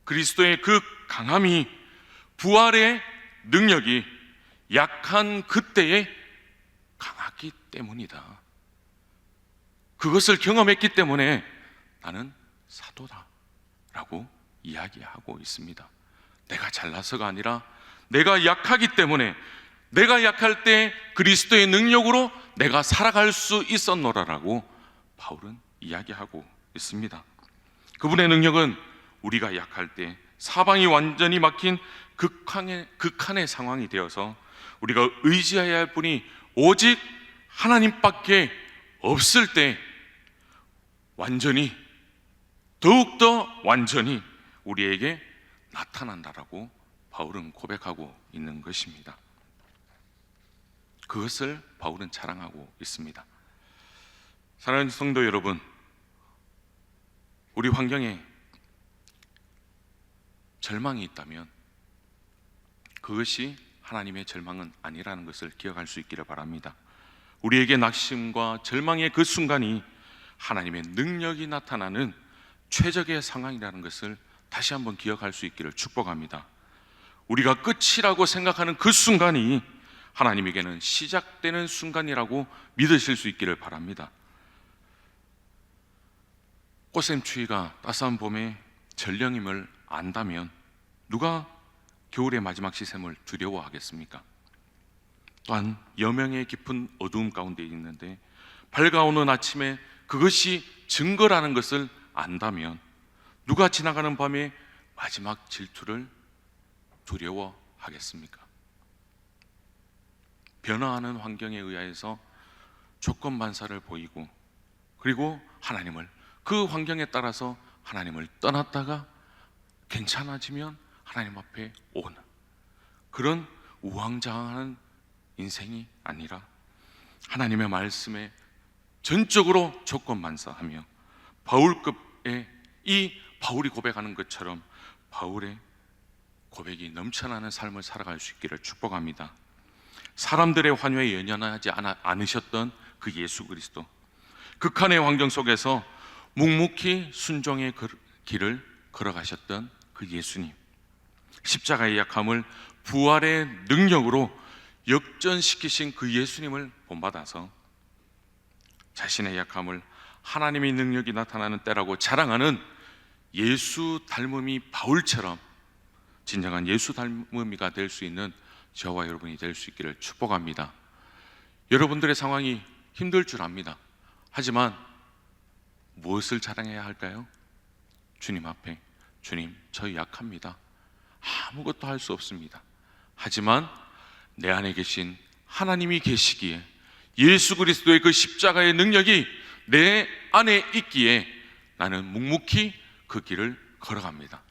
그리스도의 그 강함이, 부활의 능력이 약한 그때에 강하기 때문이다. 그것을 경험했기 때문에 나는 사도다라고 이야기하고 있습니다. 내가 잘나서가 아니라 내가 약하기 때문에, 내가 약할 때 그리스도의 능력으로 내가 살아갈 수 있었노라라고 바울은 이야기하고 있습니다. 그분의 능력은 우리가 약할 때 사방이 완전히 막힌 극한의 상황이 되어서 우리가 의지해야 할 분이 오직 하나님밖에 없을 때 완전히, 더욱더 완전히 우리에게 나타난다라고 바울은 고백하고 있는 것입니다. 그것을 바울은 자랑하고 있습니다. 사랑하는 성도 여러분, 우리 환경에 절망이 있다면 그것이 하나님의 절망은 아니라는 것을 기억할 수 있기를 바랍니다. 우리에게 낙심과 절망의 그 순간이 하나님의 능력이 나타나는 최적의 상황이라는 것을 다시 한번 기억할 수 있기를 축복합니다. 우리가 끝이라고 생각하는 그 순간이 하나님에게는 시작되는 순간이라고 믿으실 수 있기를 바랍니다. 꽃샘추위가 따스한 봄에 전령임을 안다면 누가 겨울의 마지막 시샘을 두려워하겠습니까? 또한 여명의 깊은 어두움 가운데 있는데 밝아오는 아침에 그것이 증거라는 것을 안다면 누가 지나가는 밤에 마지막 질투를 두려워하겠습니까? 변화하는 환경에 의해서 조건반사를 보이고 그리고 그 환경에 따라서 하나님을 떠났다가 괜찮아지면 하나님 앞에 오는 그런 우왕좌왕하는 인생이 아니라 하나님의 말씀에 전적으로 조건반사하며 바울급의 이 바울이 고백하는 것처럼 바울의 고백이 넘쳐나는 삶을 살아갈 수 있기를 축복합니다. 사람들의 환호에 연연하지 않으셨던 그 예수 그리스도, 극한의 환경 속에서 묵묵히 순종의 길을 걸어가셨던 그 예수님, 십자가의 약함을 부활의 능력으로 역전시키신 그 예수님을 본받아서 자신의 약함을 하나님의 능력이 나타나는 때라고 자랑하는 예수 닮음이 바울처럼 진정한 예수 닮음이가 될 수 있는 저와 여러분이 될 수 있기를 축복합니다. 여러분들의 상황이 힘들 줄 압니다. 하지만 무엇을 자랑해야 할까요? 주님 앞에, 주님, 저 약합니다. 아무것도 할 수 없습니다. 하지만 내 안에 계신 하나님이 계시기에, 예수 그리스도의 그 십자가의 능력이 내 안에 있기에 나는 묵묵히 그 길을 걸어갑니다.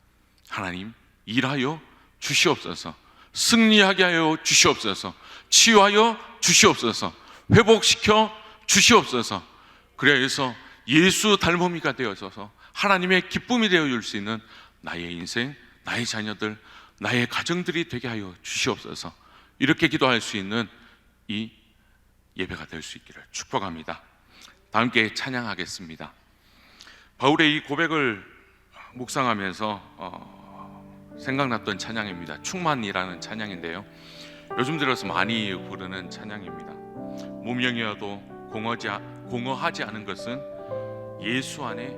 하나님, 일하여 주시옵소서. 승리하게 하여 주시옵소서. 치유하여 주시옵소서. 회복시켜 주시옵소서. 그래서 예수 닮음이가 되어서 하나님의 기쁨이 되어 줄 수 있는 나의 인생, 나의 자녀들, 나의 가정들이 되게 하여 주시옵소서. 이렇게 기도할 수 있는 이 예배가 될 수 있기를 축복합니다. 다 함께 찬양하겠습니다. 바울의 이 고백을 묵상하면서 생각났던 찬양입니다. 충만이라는 찬양인데요, 요즘 들어서 많이 부르는 찬양입니다. 무명이어도 공허하지 않은 것은 예수 안에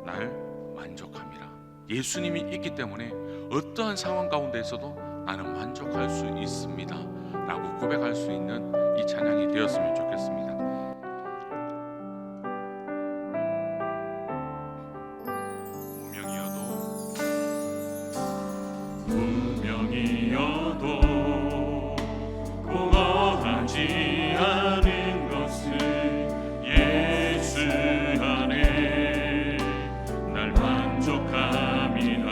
날 만족함이라. 예수님이 있기 때문에 어떠한 상황 가운데에서도 나는 만족할 수 있습니다 라고 고백할 수 있는 이 찬양이 되었으면 좋겠습니다. 무명이어도 공허하지 않은 것은 예수 안에 날 만족함이라.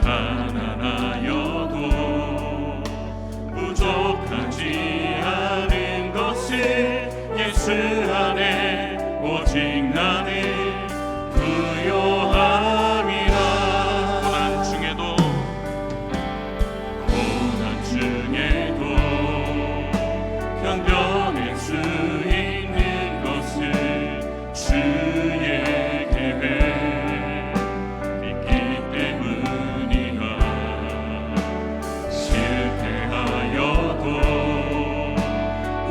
가난하여도 부족하지 않은 것은 예수 안에 오직 나는 부요함이라. 고난 중에도 견뎌낼 수 있는 것은 주의 계획 있기 때문이라. 실패하여도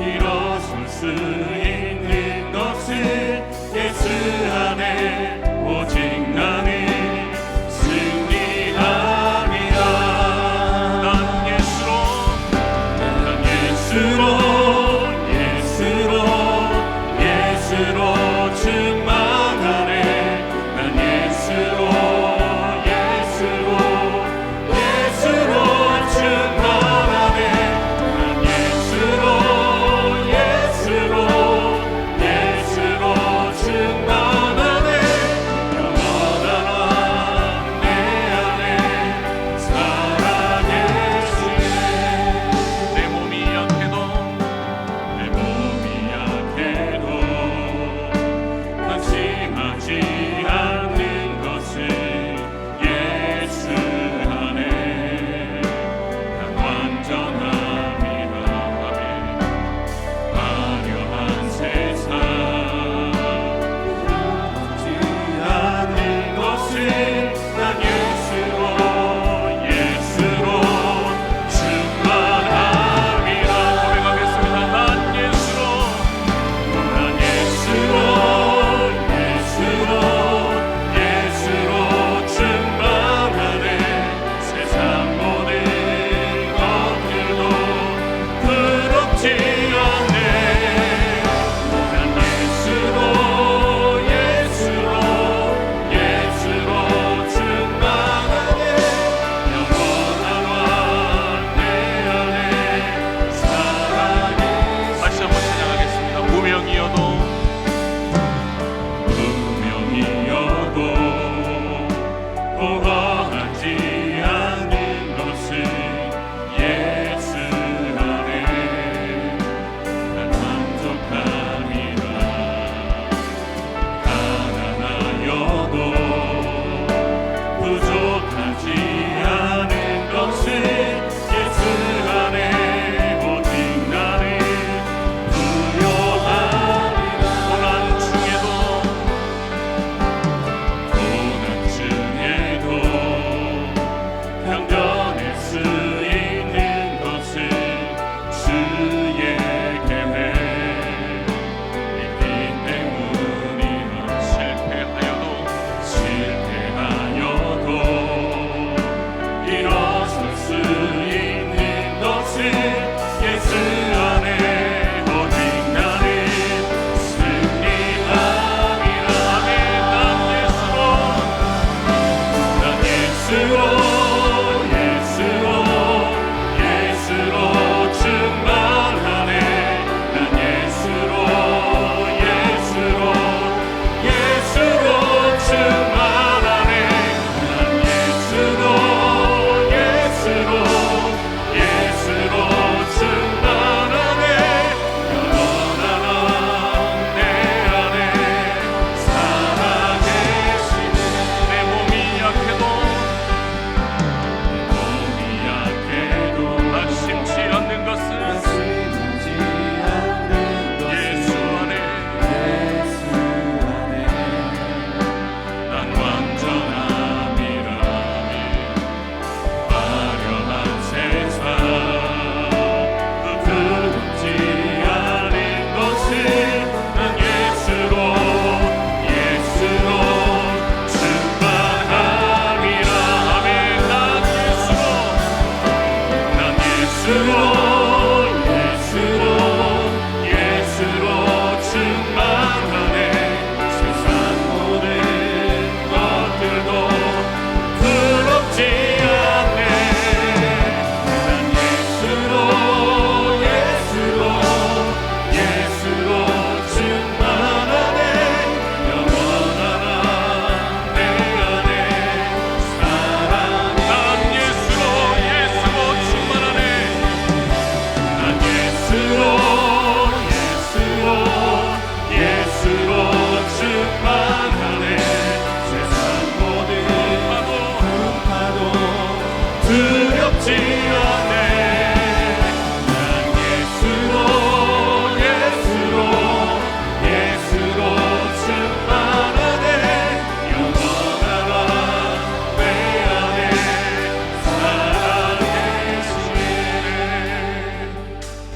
일어설 수 있는 것은 예수 안에 오직 나는 승리함이라. 난 예수로 충만하네. 난 예수로 충만하네. 난 예수로 충만하네. 영원한 내 안에 살아계시네. 내 몸이 약해도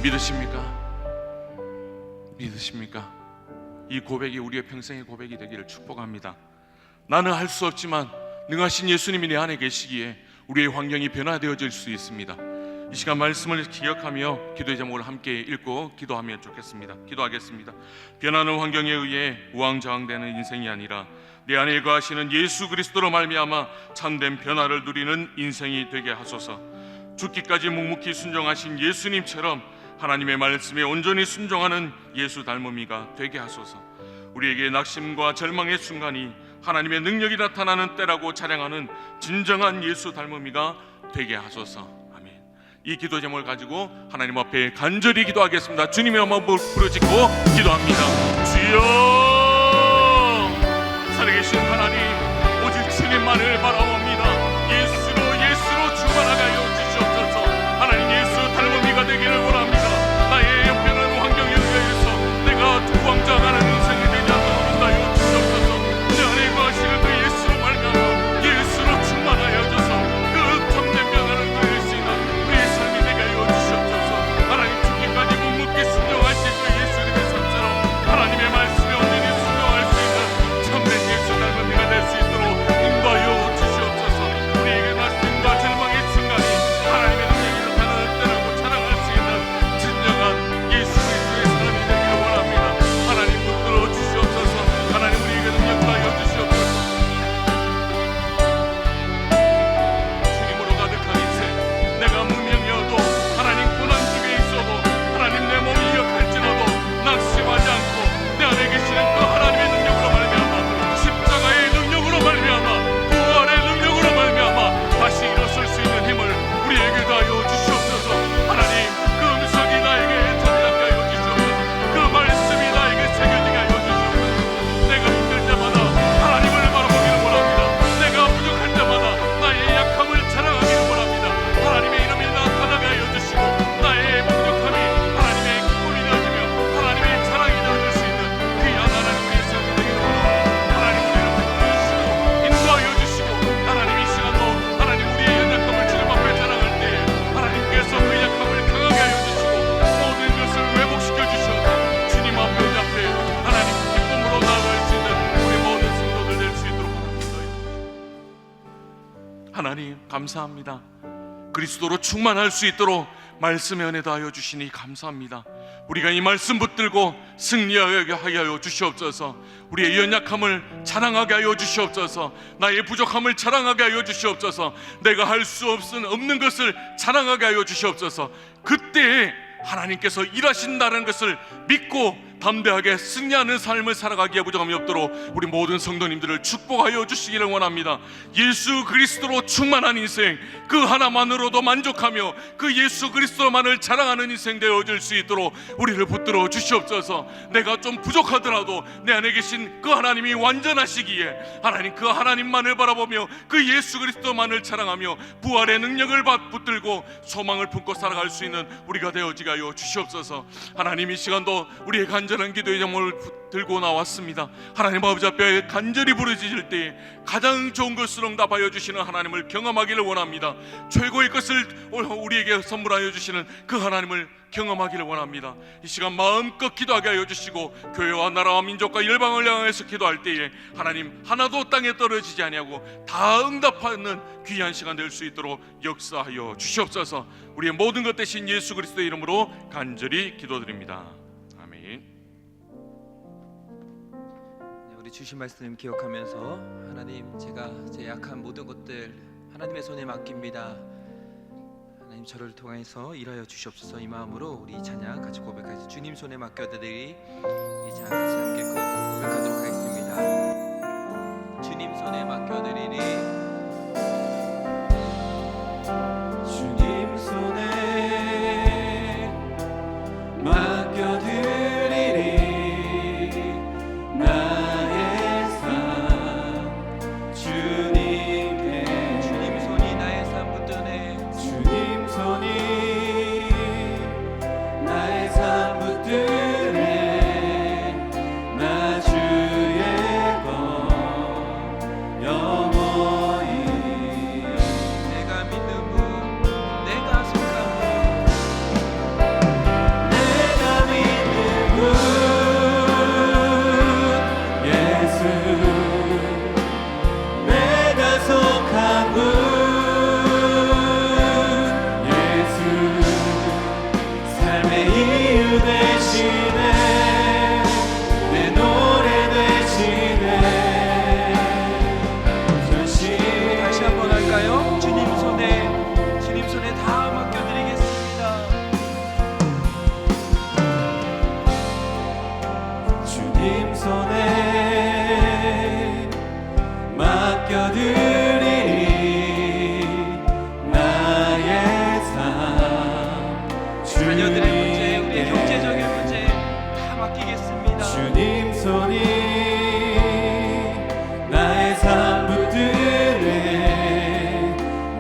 믿으십니까? 믿으십니까? 이 고백이 우리의 평생의 고백이 되기를 축복합니다. 나는 할 수 없지만 능하신 예수님이 내 안에 계시기에 우리의 환경이 변화되어질 수 있습니다. 이 시간 말씀을 기억하며 기도의 제목을 함께 읽고 기도하면 좋겠습니다. 기도하겠습니다. 변하는 환경에 의해 우왕좌왕되는 인생이 아니라 내 안에 거하시는 예수 그리스도로 말미암아 참된 변화를 누리는 인생이 되게 하소서. 죽기까지 묵묵히 순종하신 예수님처럼 하나님의 말씀에 온전히 순종하는 예수 닮음이가 되게 하소서. 우리에게 낙심과 절망의 순간이 하나님의 능력이 나타나는 때라고 자랑하는 진정한 예수 닮음이가 되게 하소서. 아멘. 이 기도 제목을 가지고 하나님 앞에 간절히 기도하겠습니다. 주님의 이름으로 부르짖고 기도합니다. 주여, 살아계신 하나님, 오직 주님만을 바라옵니다. 예수로 충만하여 주시옵소서. 하나님, 예수 닮음이가 되기를 원합니다. 나의 형편한 환경에 의해서 내가 우왕좌왕하는 인생이 되지 않도록 인도하여 주시옵소서. 내 안에 거하시는 그 예수로 말미암아 예수로 충만하여 주소서. 그 참된 변화를 누릴 수 있는 우리의 삶이 되게 하여 주시옵소서. 하나님, 죽기까지 묵묵히 순종하신 그 예수님의 손처럼 하나님의 말씀에 온전히 순종할 수 있는 참된 예수 닮음이가 될 수 있도록 인도하여 주시옵소서. 우리에게 말씀과 절망의 순간이 하나님의 능력이 나타나는 때라고 자랑할 수 있는 진정한 예수 그리스도의 사람이 되기를 원합니다. 하나님, 붙들어 주시옵소서. 하나님, 우리에게 능력하여 주시옵소서. 주님으로 가득한 인생, 내가 무명이어도 하나님 고난 중에 있어도 하나님 내 몸이 약할지라도 낙심하지 않고 내 안에 계시는 그 하나님의 능력으로 말미암아, 십자가의 능력으로 말미암아, 부활의 능력으로 말미암아 다시 일어설 수 있는 힘을 우리에게 다하여 주시옵소서. 하나님, 그 음성이 나에게 전하게 하여 주시옵소서. 그 말씀이 나에게 새겨지게 하여 주시옵소서. 내가 힘들 때마다 하나님을 바라보기를 원합니다. 내가 부족할 때마다 나의 약함을 자랑하기를 원합니다. 하나님의 이름이 나타나게 하여 주시고 나의 부족함이 하나님의 기쁨이 되어지며 하나님의 자랑이 되어질 수 있는 귀한 하나님의 삶이 되기를 원합니다. 하나님, 우리를 붙들어주시고 인도하여 주시고 하나님, 이 시간도 하나님 우리의 연약함을 주님 앞에 자랑할 때에 하나님께서 그 약함을 강하게 하여 주시고 모든 것을 회복시켜 주셔서 주님 앞에 하나님 기쁨으로 나아갈 수 있는 우리 모든 성도들 될 수 있도록 합니다. 하나님, 감사합니다. 그리스도로 충만할 수 있도록 말씀의 은혜 다하여 주시니 감사합니다. 우리가 이 말씀 붙들고 승리하게 하여 주시옵소서. 우리의 연약함을 자랑하게 하여 주시옵소서. 나의 부족함을 자랑하게 하여 주시옵소서. 내가 할 수 없는 것을 자랑하게 하여 주시옵소서. 그때에 하나님께서 일하신다는 것을 믿고 담대하게 승리하는 삶을 살아가기에 부족함이 없도록 우리 모든 성도님들을 축복하여 주시기를 원합니다. 예수 그리스도로 충만한 인생, 그 하나만으로도 만족하며 그 예수 그리스도만을 자랑하는 인생 되어질 수 있도록 우리를 붙들어 주시옵소서. 내가 좀 부족하더라도 내 안에 계신 그 하나님이 완전하시기에 하나님, 그 하나님만을 바라보며 그 예수 그리스도만을 자랑하며 부활의 능력을 붙들고 소망을 품고 살아갈 수 있는 우리가 되어지게 하여 주시옵소서. 하나님, 이 시간도 우리의 간절한 기도의 제목을 들고 나왔습니다. 하나님 아버지 앞에 간절히 부르짖을 때에 가장 좋은 것으로 응답하여 주시는 하나님을 경험하기를 원합니다. 최고의 것을 우리에게 선물하여 주시는 그 하나님을 경험하기를 원합니다. 이 시간 마음껏 기도하게 하여 주시고 교회와 나라와 민족과 열방을 향해서 기도할 때에 하나님, 하나도 땅에 떨어지지 아니하고 다 응답하는 귀한 시간 될 수 있도록 역사하여 주시옵소서. 우리의 모든 것 대신 예수 그리스도의 이름으로 간절히 기도드립니다. 아멘. 우리 주신 말씀 기억하면서 하나님, 제가 제 약한 모든 것들 하나님의 손에 맡깁니다. 하나님, 저를 통해서 일하여 주시옵소서. 이 마음으로 우리 찬양 같이 고백하겠습니다. 주님 손에 맡겨드리리. 이 찬양 같이 함께 고백하도록 하겠습니다. 주님 손에 맡겨드리리. 주님 손에 맡겨드리리. 나의 삶 주님께. 주님 손이 나의 삶 붙드네. 주님 손이 나의 삶 붙드네. 나 주의 것 영원히 손에 맡겨드리니 나의 삶 자녀들의 문제, 우리의 경제적인 문제 다 맡기겠습니다. 주님 손이 나의 삶 붙들네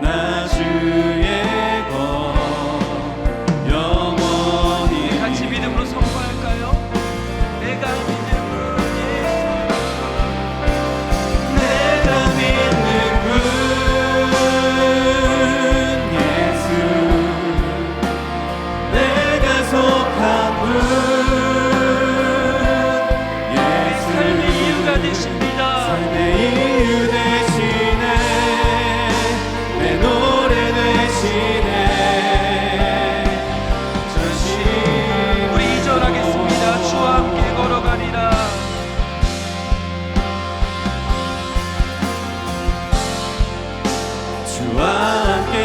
나 주의 것 영원히 같이 믿음으로 선포할까요? 내가 믿는 분 내가 믿는 분 예수 내가 속한 분 예수 삶의 이유가 되십니다. 삶의 이유 되시네 내 노래 되시네 전신 우리 이전하겠습니다. 주와 함께 걸어가리라. 주와 함께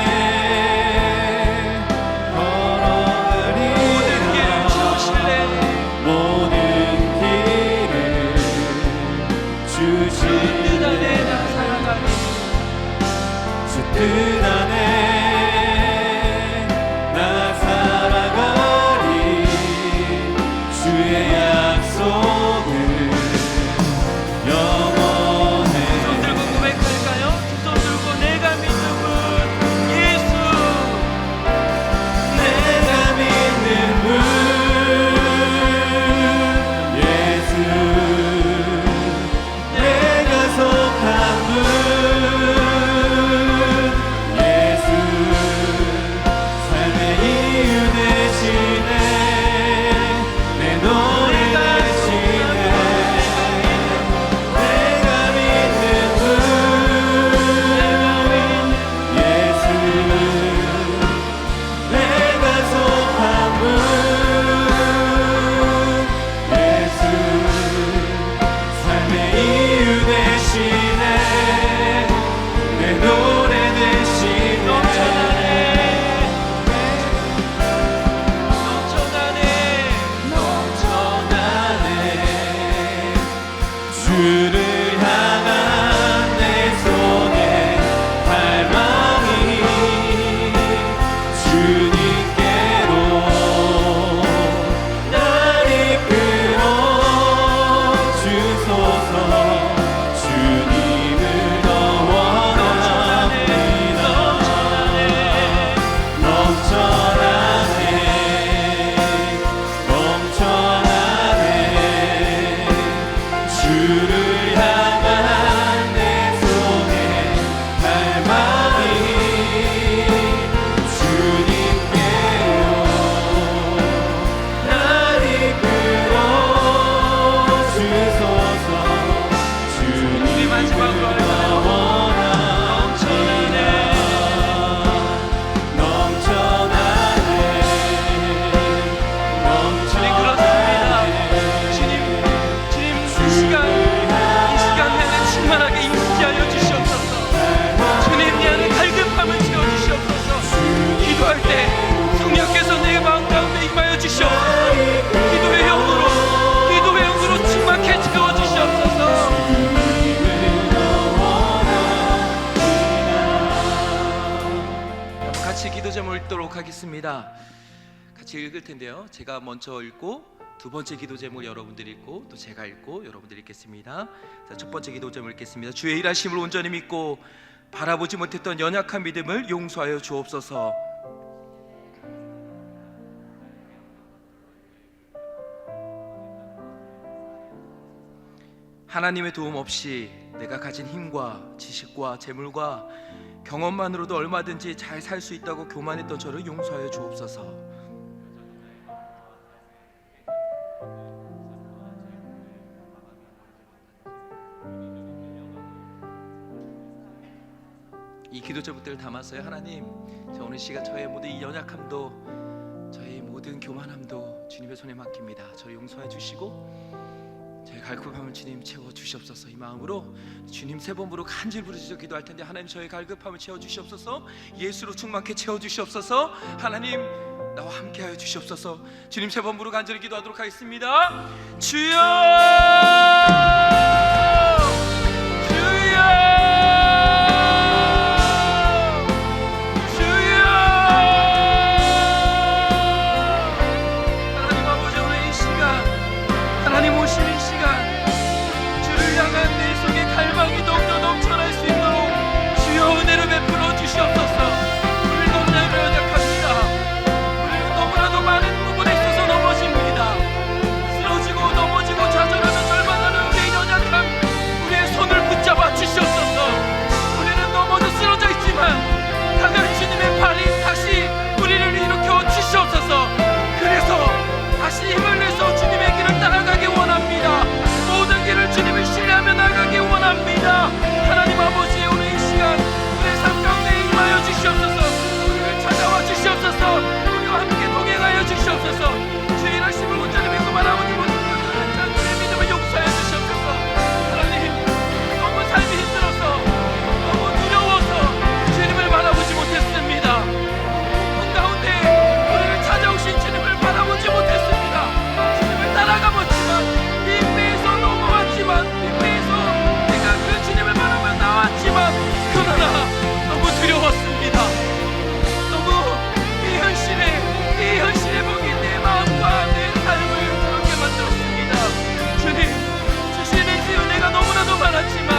걸어가리라 모든 길을 주실래. 모든 길을 주신 뜻 안에 나 살아가니 주 뜻 안에 나 살아가리 주의 약속은 영원해 손 들고 고백할까요? 두 손 들고 내가 믿는 분 예수 내가 믿는 분 예수 내가 속한 분 예수 삶의 이유 되시네 내 노래 되시네 내가 믿는 분 예수 내가 속한 분 예수 삶의 이유 되시네 내 노래 되시네 넘쳐나네 주를 향한 내 손의 갈망이 주님께로 날 이끌어 주소서 주님을 더 원합니다 넘쳐나네 주를 향한 내 손의 갈망이 주님께로 날 이끌어 주소서 우리 마지막으로 주님을 더 원합니다 주님 그렇습니다. 주님 이 시간 내내 충만하게 임재하여 주시옵소서. 주님 내 안에 갈급함을 채워주시옵소서. 기도할 때 성령께서 내 마음 가운데 임하여 주시옵소서. 기도의 영으로 충만케 채워주시옵소서. 같이 기도 제목 읽도록 하겠습니다. 같이 읽을 텐데요. 제가 먼저 읽고 두 번째 기도 제목 여러분들이 읽고 또 제가 읽고 여러분들이 읽겠습니다. 자, 첫 번째 기도 제목 읽겠습니다. 주의 일하심을 온전히 믿고 바라보지 못했던 연약한 믿음을 용서하여 주옵소서. 하나님의 도움 없이 내가 가진 힘과 지식과 재물과 경험만으로도 얼마든지 잘 살 수 있다고 교만했던 저를 용서하여 주옵소서. 이 기도 제목들을 담았어요. 하나님, 저 오늘 시간 저의 모든 이 연약함도 저의 모든 교만함도 주님의 손에 맡깁니다. 저를 용서해 주시고 저의 갈급함을 주님 채워 주시옵소서. 이 마음으로 주님 세 번 부르고 한 줄 부르짖어 기도할 텐데, 하나님 저의 갈급함을 채워 주시옵소서. 예수로 충만케 채워 주시옵소서. 하나님 나와 함께하여 주시옵소서. 주님 세 번 부르고 간절히 기도하도록 하겠습니다. 주여, 주여, 주여. 하나님 아버지, 오늘 이 시간, 하나님 오신 이 시간, 주를 향한 내 속의 갈망이 더욱더 넘쳐날 수 있도록 주여 은혜를 베풀어 주시옵소서. 우리는 너무나 연약합니다. 우리는 너무나도 많은 부분에 있어서 넘어집니다. 쓰러지고 넘어지고 좌절하며 절망하는 우리의 연약함, 우리의 손을 붙잡아 주시옵소서. 우리는 넘어져 쓰러져 있지만 강한 주님의 팔이 다시 우리를 일으켜 주시옵소서. 그래서 다시 힘을 내서 주님의 길을 따라가기 원합니다. 모든 길을 주님을 신뢰하며 나가기 원합니다. 하나님 아버지, 오늘 이 시간 우리의 삶 가운데 임하여 주시옵소서. 우리를 찾아와 주시옵소서. 우리와 함께 동행하여 주시옵소서. 주의 일하심을 온전히 믿고만 아버지 모든 자들의 믿음을 용서하여 주시옵소서. 하나님, 너무 삶이 힘들어서, 너무 두려워서 주님을 바라보지 못했습니다. 그 가운데 우리를 찾아오신 주님을 바라보지 못했습니다. 주님을 따라가봤지만 빈배에서 넘어왔지만, 빈배에서 내가 그 주님을 바라며 나왔지만, 그러나 너무 두려웠습니다. 너무 이 현실에 먹인 내 마음과 내 삶을 그렇게 만들었습니다. 주님, 주시는 그 은혜가 너무나도 많았지만,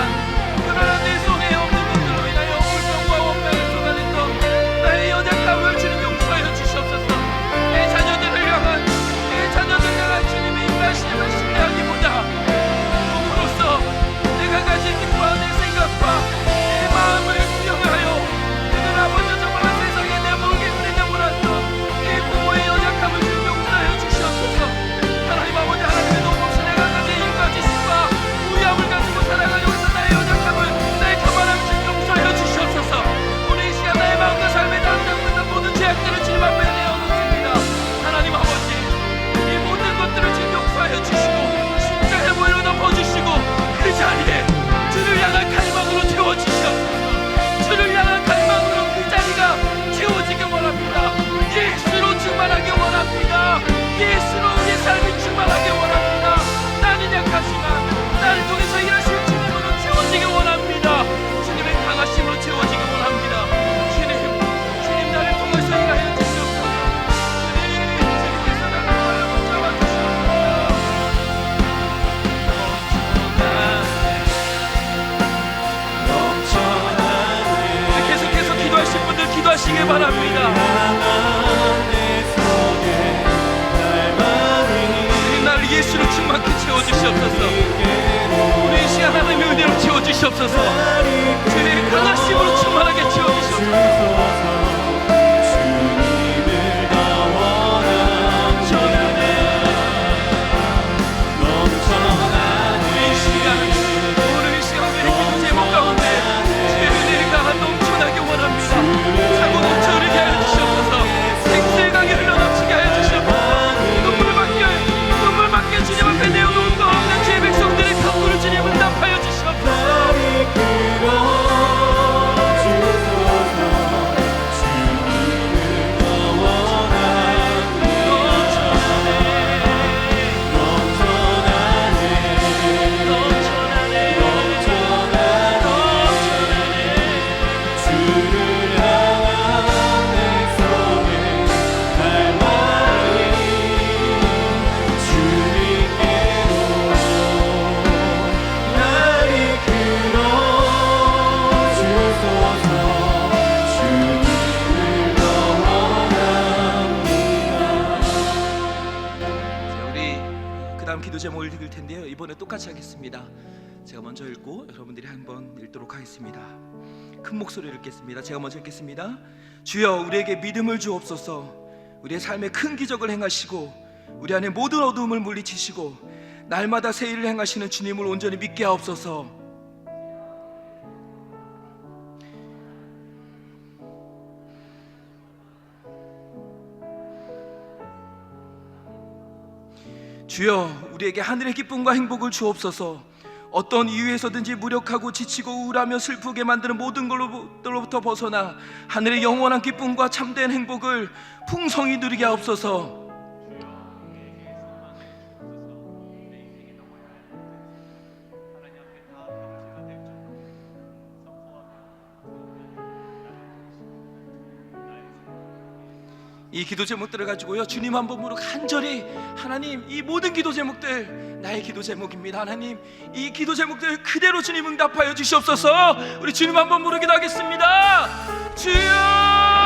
그러나 내 손에 없는 것들로 인하여 불평과 원망에 쏟아냈던 나의 연약함을 주님 용서하여 주시옵소서. 내 자녀들을 향한 주님의 임하심을 신뢰하기보다 부모로서 내가 가진 힘과 내 생각과 내 마음을 수용하여 그들 아버지 정말 세상에 내 목에 그리냐 몰았던 이 부모의 연약함을 주님 용서하여 주시옵소서. 하나님 아버지, 하나님의 높으신 내가 가진 힘과 지식과 우약을 가지고 살아가려고 해서 나의 연약함을, 나의 교만함을 주님 용서하여 주시옵소서. 오늘 이 시간 나의 마음과 삶에 닿는 모든 죄악들을 주님 앞에 내어놓습니다. 하나님 아버지, 이 모든 것들을 주님 용서하여 주시고 십자가의 보혈로 덮어주시고 그 자리에 주를 향한 갈망으로 채워주시옵소서. 주를 향한 갈망으로 그 자리가 채워지기 원합니다. 예수로 충만하게 원합니다. 예수로 우리의 삶이 충만하게 원합니다. 나는 약하지만 나를 통해서 일하실 주님으로 채워지기 원합니다. 주님의 강하심으로 채워지기 원합니다. 주님 나를 통해서 일하여 주시옵소서. 주님께서 나를 바라보자 주시옵소서. 계속해서 기도하실 분들 기도하시길 바랍니다. 주님, 나를 예수로 충만케 채워주시옵소서. 우리 이 시간 하나님의 은혜로 채워주시옵소서. 주님의 강하심으로 충만하게 채워주시옵소서. 주님 앞에 내어놓은 것 없는 죄 백성들의 간구를 주님 응답하여 주시옵소서. 제목을 읽을 텐데요. 이번에 똑같이 하겠습니다. 제가 먼저 읽고 여러분들이 한번 읽도록 하겠습니다. 큰 목소리로 읽겠습니다. 제가 먼저 읽겠습니다. 주여, 우리에게 믿음을 주옵소서. 우리의 삶에 큰 기적을 행하시고 우리 안에 모든 어두움을 물리치시고 날마다 새 일을 행하시는 주님을 온전히 믿게 하옵소서. 주여, 우리에게 하늘의 기쁨과 행복을 주옵소서. 어떤 이유에서든지 무력하고 지치고 우울하며 슬프게 만드는 모든 걸로부터 벗어나 하늘의 영원한 기쁨과 참된 행복을 풍성히 누리게 하옵소서. 이 기도 제목들을 가지고요, 주님 한 번으로 간절히 하나님, 이 모든 기도 제목들 나의 기도 제목입니다. 하나님, 이 기도 제목들 그대로 주님 응답하여 주시옵소서. 우리 주님 한 번 부르기도 하겠습니다. 주여!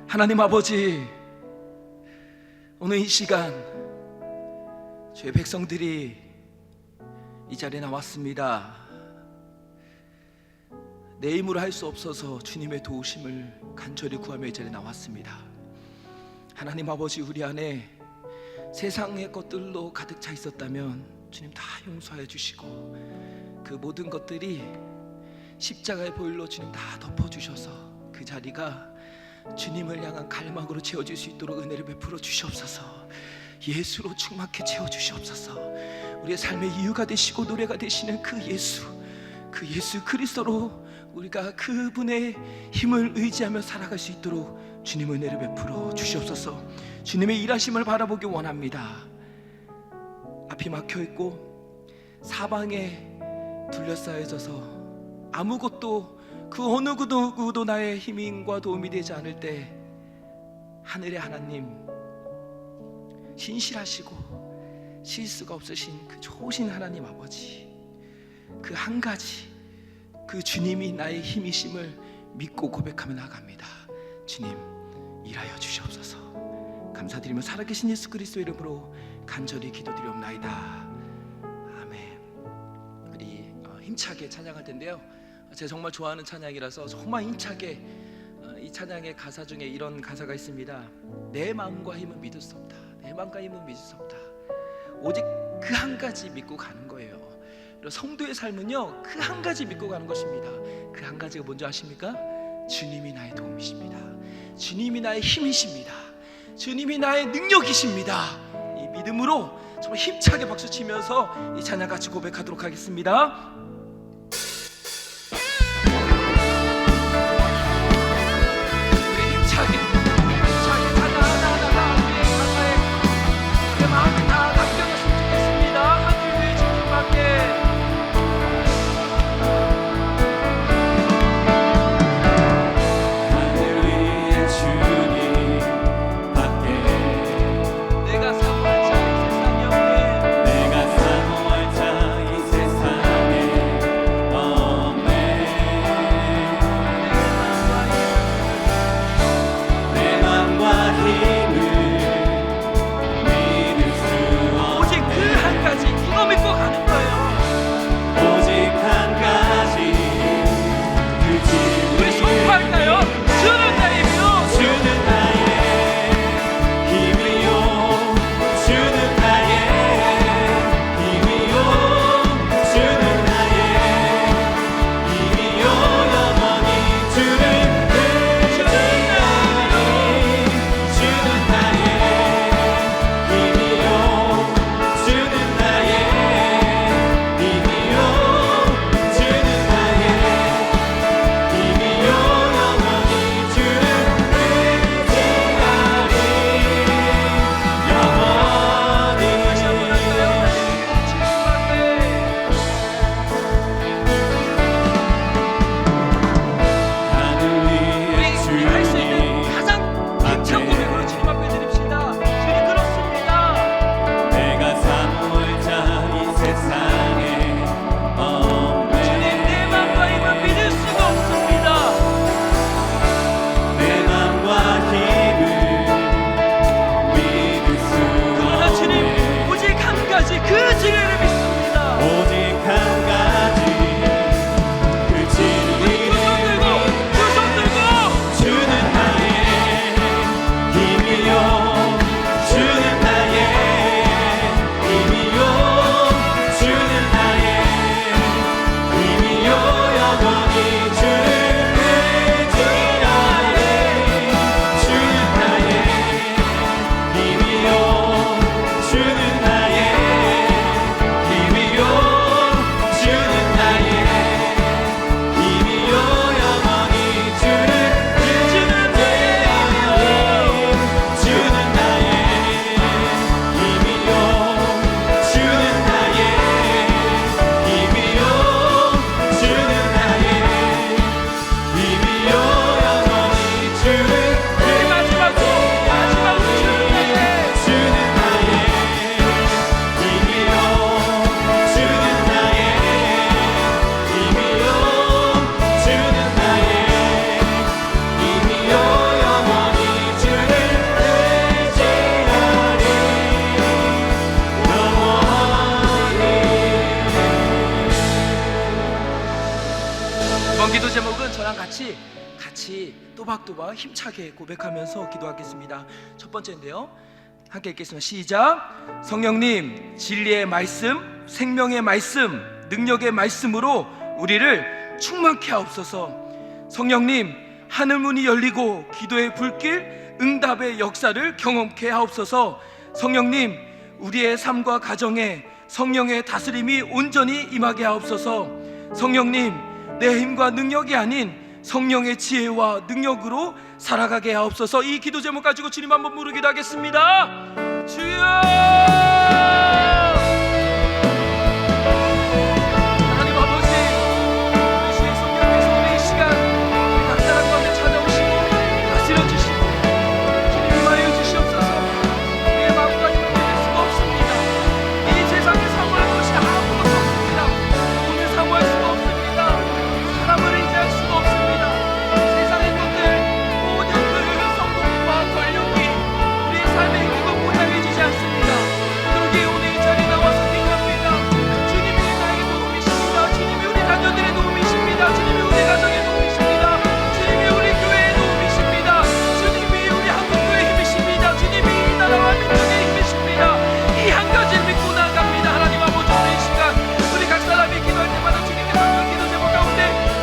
하나님 아버지, 오늘 이 시간 저희 백성들이 이 자리에 나왔습니다. 내 힘으로 할 수 없어서 주님의 도우심을 간절히 구하며 이 자리에 나왔습니다. 하나님 아버지, 우리 안에 세상의 것들로 가득 차 있었다면 주님 다 용서해 주시고, 그 모든 것들이 십자가의 보혈로 주님 다 덮어주셔서 그 자리가 주님을 향한 갈망으로 채워질 수 있도록 은혜를 베풀어 주시옵소서. 예수로 충만케 채워주시옵소서. 우리의 삶의 이유가 되시고 노래가 되시는 그 예수 그리스도로 우리가 그분의 힘을 의지하며 살아갈 수 있도록 주님 은혜를 베풀어 주시옵소서. 주님의 일하심을 바라보기 원합니다. 앞이 막혀있고 사방에 둘러싸여져서 아무것도 그 어느 누구도 나의 힘과 도움이 되지 않을 때 하늘의 하나님, 신실하시고 실수가 없으신 그 좋으신 하나님 아버지, 그 한 가지, 그 주님이 나의 힘이심을 믿고 고백하며 나갑니다. 주님 일하여 주시옵소서. 감사드리며 살아계신 예수 그리스도 이름으로 간절히 기도드리옵나이다. 아멘. 우리 힘차게 찬양할 텐데요, 제가 정말 좋아하는 찬양이라서 정말 힘차게 이 찬양의 가사 중에 이런 가사가 있습니다. 내 마음과 힘은 믿을 수 없다. 내 마음과 힘은 믿을 수 없다. 오직 그 한 가지 믿고 가는 거예요. 성도의 삶은요, 그 한 가지 믿고 가는 것입니다. 그 한 가지가 뭔지 아십니까? 주님이 나의 도움이십니다. 주님이 나의 힘이십니다. 주님이 나의 능력이십니다. 이 믿음으로 정말 힘차게 박수치면서 이 찬양 같이 고백하도록 하겠습니다. 우리 힘차게 찬양 하나하나 우리의 가사에 우리의 마음이 다 담겨졌으면 좋겠습니다. 하늘 위에 주님밖에 기도 제목은 저랑 같이 또박또박 힘차게 고백하면서 기도하겠습니다. 첫 번째인데요, 함께 읽겠습니다. 시작. 성령님, 진리의 말씀, 생명의 말씀, 능력의 말씀으로 우리를 충만케 하옵소서. 성령님, 하늘문이 열리고 기도의 불길, 응답의 역사를 경험케 하옵소서. 성령님, 우리의 삶과 가정에 성령의 다스림이 온전히 임하게 하옵소서. 성령님, 내 힘과 능력이 아닌 성령의 지혜와 능력으로 살아가게 하옵소서. 이 기도 제목 가지고 주님 한번 부르기도 하겠습니다. 주여! 하나님 아버지, 우리 주의 성령께서 오늘 이 시간 우리 각 사람 가운데 찾아오시고 다스려 주시고 주님 임하여 주시옵소서. 우리의 마음까지는 믿을 수가 없습니다. 이 세상에 사모할 것이 아무것도 없습니다. 오늘 사모할 수가 없습니다. 사람을 의지할 수가 없습니다. 세상의 것들, 모든 그 성공과 권력이 우리의 삶의 기분 보장해 주지 않습니다. 그러기에 오늘 이 자리에 나와서 기도합니다. 주님이 나에게 도움이십니다. 주님이 우리 자녀들의 도움이십니다. 주님이 우리 가정의 도움이십니다. 주님이 우리 교회의 도움이십니다. 주님이 우리 한국교회의 힘이십니다. 주님이 이 나라와 민족의 힘이십니다. 이 한 가지를 믿고 나아갑니다. 하나님 아버지, 오늘 이 시간 우리 각 사람이 기도할 때마다 주님께서 그 기도 제목 가운데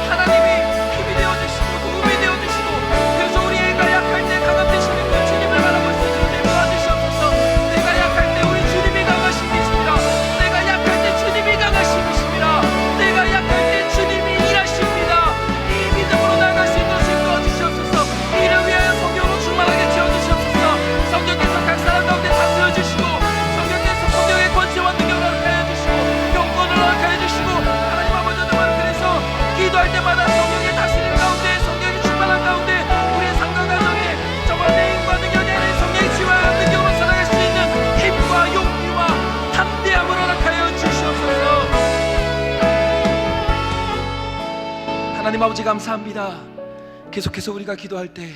하나님이 힘이 되어주시고 도움이 되어주시고, 그래서 우리가 약할 때 강함 되시는 그 주님을 바라볼 수 있도록 도와주시옵소서. 내가 약할 때 우리 주님이 강하심이십니다. 내가 약할 때 주님이 강하심이십니다. 내가 약할 때 주님이 일하십니다. 이 믿음으로 나아갈 수 있도록 도와주시옵소서. 이를 위하여 성령으로 충만하게 채워주시옵소서. 성령께서 각 사람 가운데 다스려 주시고, 성령께서 성령의 권세와 능력을 허락하여 주시고, 영권을 허락하여 주시고, 하나님 아버지, 정말 그래서 기도할 때마다 성령의 다스림 가운데, 성령의 충만한 가운데 우리의 삶과 가정에 정말 내 힘과 능력이 아닌 성령의 지혜와 능력으로 살아갈 수 있는 힘과 용기와 담대함을 허락하여 주시옵소서. 하나님 아버지, 감사합니다. 계속해서 우리가 기도할 때,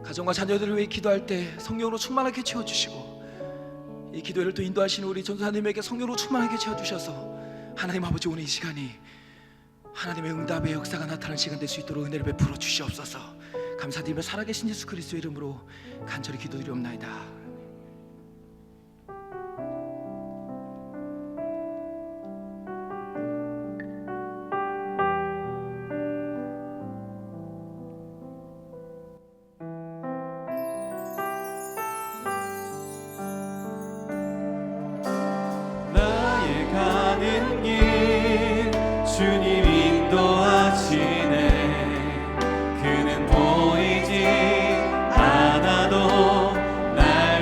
가정과 자녀들을 위해 기도할 때 성령으로 충만하게 채워주시고, 이 기도를 또 인도하시는 우리 전도사님에게 성령으로 충만하게 채워주셔서 하나님 아버지, 오늘 이 시간이 하나님의 응답의 역사가 나타나는 시간 될 수 있도록 은혜를 베풀어 주시옵소서. 감사드리며 살아계신 예수 그리스도의 이름으로 간절히 기도드리옵나이다. 나의 가는 길 주님 인도하시네. 그는 보이지 않아도 날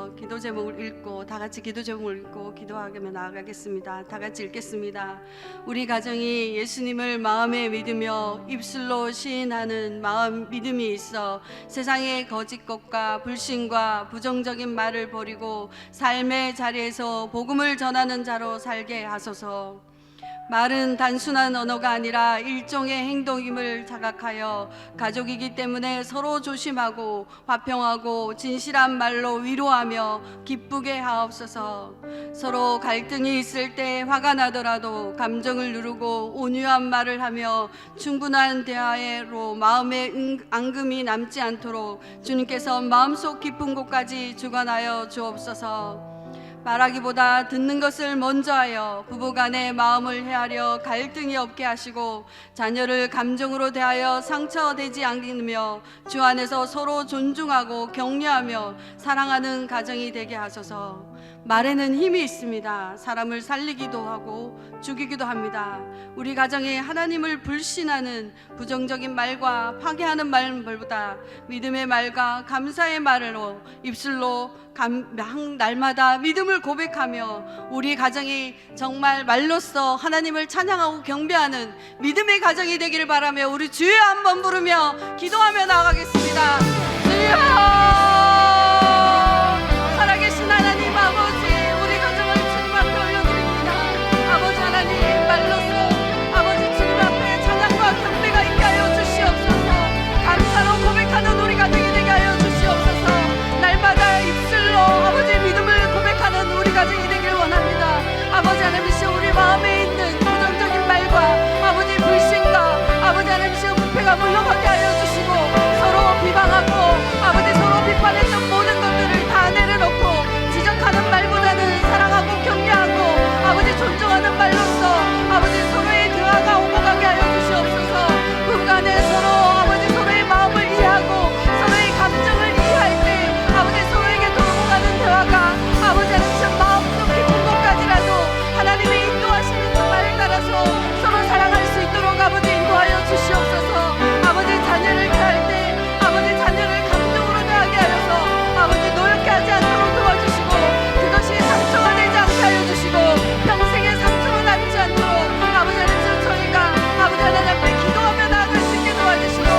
올려드리며 기도 제목을 읽고 다 같이 기도 제목을 읽고 기도하며 나아가겠습니다. 다 같이 읽겠습니다. 우리 가정이 예수님을 마음에 믿으며 입술로 시인하는 마음 믿음이 있어 세상의 거짓 것과 불신과 부정적인 말을 버리고 삶의 자리에서 복음을 전하는 자로 살게 하소서. 말은 단순한 언어가 아니라 일종의 행동임을 자각하여 가족이기 때문에 서로 조심하고 화평하고 진실한 말로 위로하며 기쁘게 하옵소서. 서로 갈등이 있을 때 화가 나더라도 감정을 누르고 온유한 말을 하며 충분한 대화로 마음에 앙금이 남지 않도록 주님께서 마음속 깊은 곳까지 주관하여 주옵소서. 말하기보다 듣는 것을 먼저 하여 부부간의 마음을 헤아려 갈등이 없게 하시고 자녀를 감정으로 대하여 상처되지 않으며 주 안에서 서로 존중하고 격려하며 사랑하는 가정이 되게 하소서. 말에는 힘이 있습니다. 사람을 살리기도 하고 죽이기도 합니다. 우리 가정에 하나님을 불신하는 부정적인 말과 파괴하는 말보다 믿음의 말과 감사의 말로 입술로 날마다 믿음을 고백하며 우리 가정이 정말 말로써 하나님을 찬양하고 경배하는 믿음의 가정이 되기를 바라며 우리 주여 한번 부르며 기도하며 나아가겠습니다. 주여! 살아계신 하나님 아버지, 우리 가정을 주님 앞에 올려드립니다. 아버지 하나님, 말로써 아버지 주님 앞에 찬양과 경배가 있게 하여 주시옵소서. 감사로 고백하는 우리 가정이 되게 하여 주시옵소서. 날마다 입술로 아버지 믿음을 고백하는 우리 가정이 되길 원합니다. 아버지 하나님이시여, 우리 마음에 있는 부정적인 말과 아버지 불신과 아버지 하나님이시여 부패가 물러가게 하여 주시고 서로 비방하고 아버지 서로 비판했던 모든 것들을 다 내려놓고 지적하는 말보다는 사랑하고 격려하고 아버지 존중하는 말로써 아버지 서로의 대화가 오고 가게 하여 주시옵소서. 부부간에 서로 아버지 서로의 마음을 이해하고 서로의 감정을 이해할 때 아버지 서로에게 돌고 가는 대화가 아버지 하나님 마음속 깊은 곳까지라도 하나님의 인도하시는 그 말에 따라서 서로 사랑할 수 있도록 아버지 인도하여 주시옵소서. 아버지 자녀를 대할 때 아버지 자녀를 감동으로 대하게 하여서 아버지 노력게 하지 않도록 도와주시고 그것이 상처가 되지 않게 하여 주시고 평생의 상처로 남지 않도록 아버지 하나님 저희가 아버지 하나님 앞에 기도하며 나아갈 수 있게 도와주시고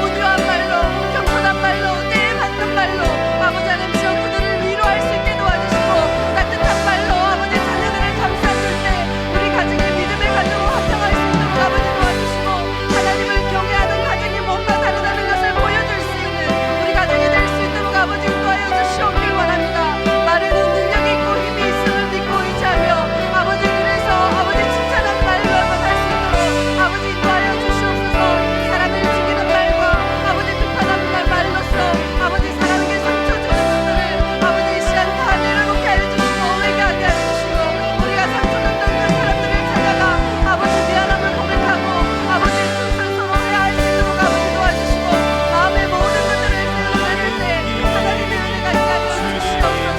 온유한 말로 겸손한 말로 때에 맞는 말로 아버지 하나님 그들을 위로할 수 있게 도와주시고 따뜻한 말로 아버지 자녀들을 감싸줄 때 우리 가정의 믿음의 가정으로 화평할 수 있도록 아버지 도와주시고 하나님을 경외하는 가정이 뭔가 다르다는 것을 보여줄 수 있는 우리 가정이 될 수 있도록 아버지 인도하여 주시옵길 원합니다. 말에는 능력이 있고 힘이 있음을 믿고 의지하며 아버지 그래서 아버지 칭찬하는 말로 할 수 있도록 아버지 인도하여 주시옵소서. 사람을 죽이는 말과 아버지 비판하는 말로써 아버지 사람에게 상처 주는 것들을 아버지 이 시간 다 내려놓게 하여 주시고 회개하게 하여 주시고 우리가 상처 줬던 그 사람들을 찾아가 아버지 미안함을 고백하고 아버지 서로 회개할 수 있도록 아버지 도와주시고 마음의 모든 것들을 세워드릴 때 하나님의 은혜가 있게 하여 주시옵소서.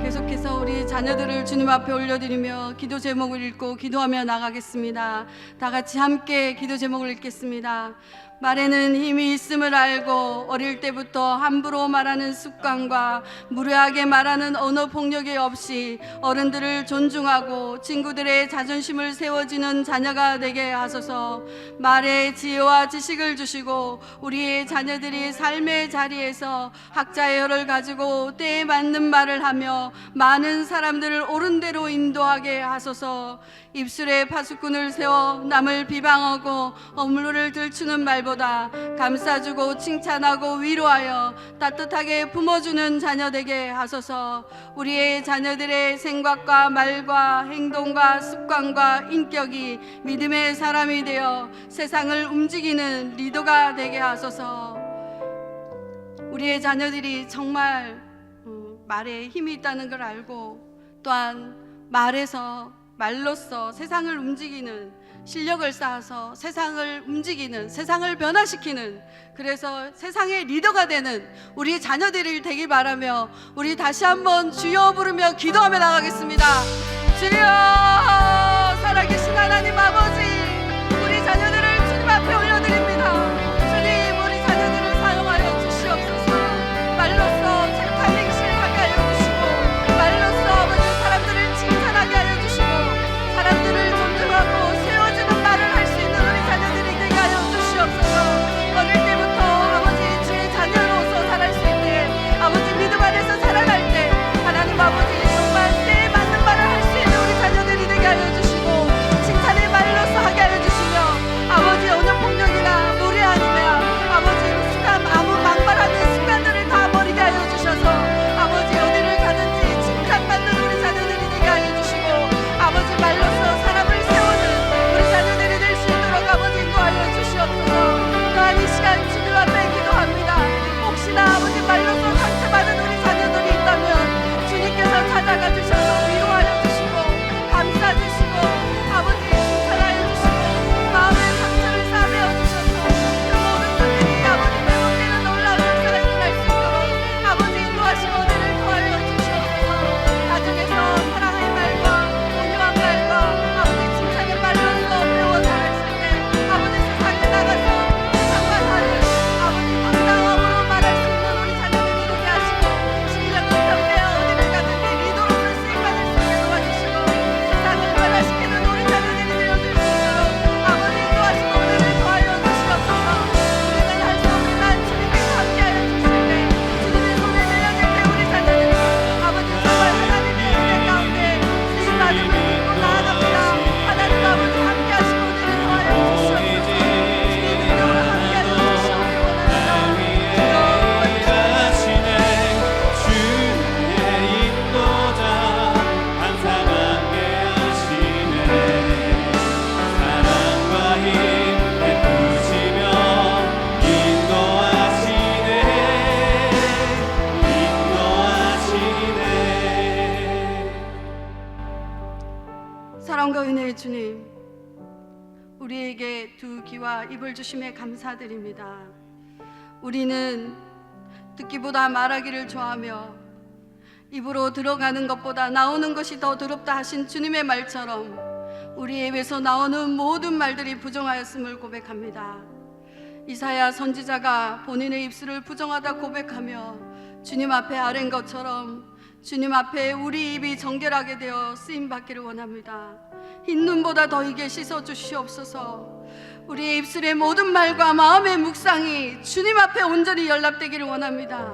계속해서 우리 자녀들을 주님 앞에 올려드리며 기도 제목을 읽고 기도하며 나가겠습니다. 다 같이 함께 기도 제목을 읽겠습니다. 말에는 힘이 있음을 알고 어릴 때부터 함부로 말하는 습관과 무례하게 말하는 언어 폭력이 없이 어른들을 존중하고 친구들의 자존심을 세워지는 자녀가 되게 하소서. 말에 지혜와 지식을 주시고 우리의 자녀들이 삶의 자리에서 학자의 혀를 가지고 때에 맞는 말을 하며 많은 사람들을 옳은 대로 인도하게 하소서. 입술에 파수꾼을 세워 남을 비방하고 억울을 들추는 말보다 감싸주고 칭찬하고 위로하여 따뜻하게 품어주는 자녀 되게 하소서. 우리의 자녀들의 생각과 말과 행동과 습관과 인격이 믿음의 사람이 되어 세상을 움직이는 리더가 되게 하소서. 우리의 자녀들이 정말 말에 힘이 있다는 걸 알고 또한 말로써 세상을 움직이는 실력을 쌓아서 세상을 움직이는, 세상을 변화시키는, 그래서 세상의 리더가 되는 우리 자녀들이 되길 바라며 우리 다시 한번 주여 부르며 기도하며 나가겠습니다. 주여, 살아계신 하나님 아버지, 우리 자녀들을 주님 앞에 올려드립니다. 주님, 우리 자녀들을 사용하여 주시옵소서. 말로써 착한 행실하게 하여 주시고 말로써 아버지 사람들을 칭찬하게 하여 주시고 사람들을 존중하고 세워주는 말을 할 수 있는 우리 자녀들이 되게 하여 주시옵소서. 어릴 때부터 아버지 주의 자녀로서 자랄 수 있게 아버지 믿음 안에서 자라날 때 하나님 아버지 정말 때에 맞는 말을 할 수 있는 우리 자녀들이 되게 하여 주시고 칭찬의 말로서 하게 하여 주시며 아버지 언어 폭력이나 무례함이나 아버지 습관 아무 막말하는 습관들을 다 버리게 하여 주셔서 아버지 어디를 가든지 칭찬받는 우리 자녀들이 되게 하여 주시고 아버지 말로써 사람을 세우는 우리 자녀들이 될 수 있도록 아버지 인도하여 주시옵소서. 또한 이 시간 주님 앞에 기도합니다. 혹시나 아버지 말로써 상처받은 우리 자녀들이 있다면 주님께서 찾아가 주셔서 위로하여 주시고 감싸 주시고 아버지 칭찬하여 주시고 마음의 상처를 싸매어 주셔서 그 모든 것들이 아버지 회복되는 놀라운 역사가 일어날 수 있도록 아버지 인도하시고 은혜를 더하여 주시옵소서. 가정에서 사랑의 말과 온유한 말과 아버지 칭찬의 말로써 배워 자랐을 때 아버지 세상에 나가서 세상과 다른 아버지 당당함으로 말할 수 있는 우리 자녀들이 되게 하시고 실력을 경배하여 어디를 가든지 리더로서 쓰임받을 수 있게 도와주시고 세상을 변화시키는 우리 자녀들이 되어줄 수 있도록 아버지 인도하시고 은혜를 더하여 주시옵소서. 우리는 할 수 없는 한 주님께서 함께하여 주실 때 주님의 손에 내려질 때 우리 자녀들이 아버지 정말 하나님의 은혜 가운데 쓰임받음을 믿고 나아갑니다. 하나님 아버지 함께하시고 은혜를 더하여 주시옵소서. 주님이 너와 함께하여 주시옵기 원합니다. 자신의 주의 인도자 항상 함께하시네. 사랑과 힘 베푸시며 인도하시네. 사랑과 은혜의 주님, 우리에게 두 귀와 입을 주심에 감사드립니다. 우리는 듣기보다 말하기를 좋아하며 입으로 들어가는 것보다 나오는 것이 더 더럽다 하신 주님의 말처럼 우리의 입에서 나오는 모든 말들이 부정하였음을 고백합니다. 이사야 선지자가 본인의 입술을 부정하다 고백하며 주님 앞에 아뢰는 것처럼 주님 앞에 우리 입이 정결하게 되어 쓰임받기를 원합니다. 흰 눈보다 더 이게 씻어 주시옵소서. 우리의 입술의 모든 말과 마음의 묵상이 주님 앞에 온전히 연락되기를 원합니다.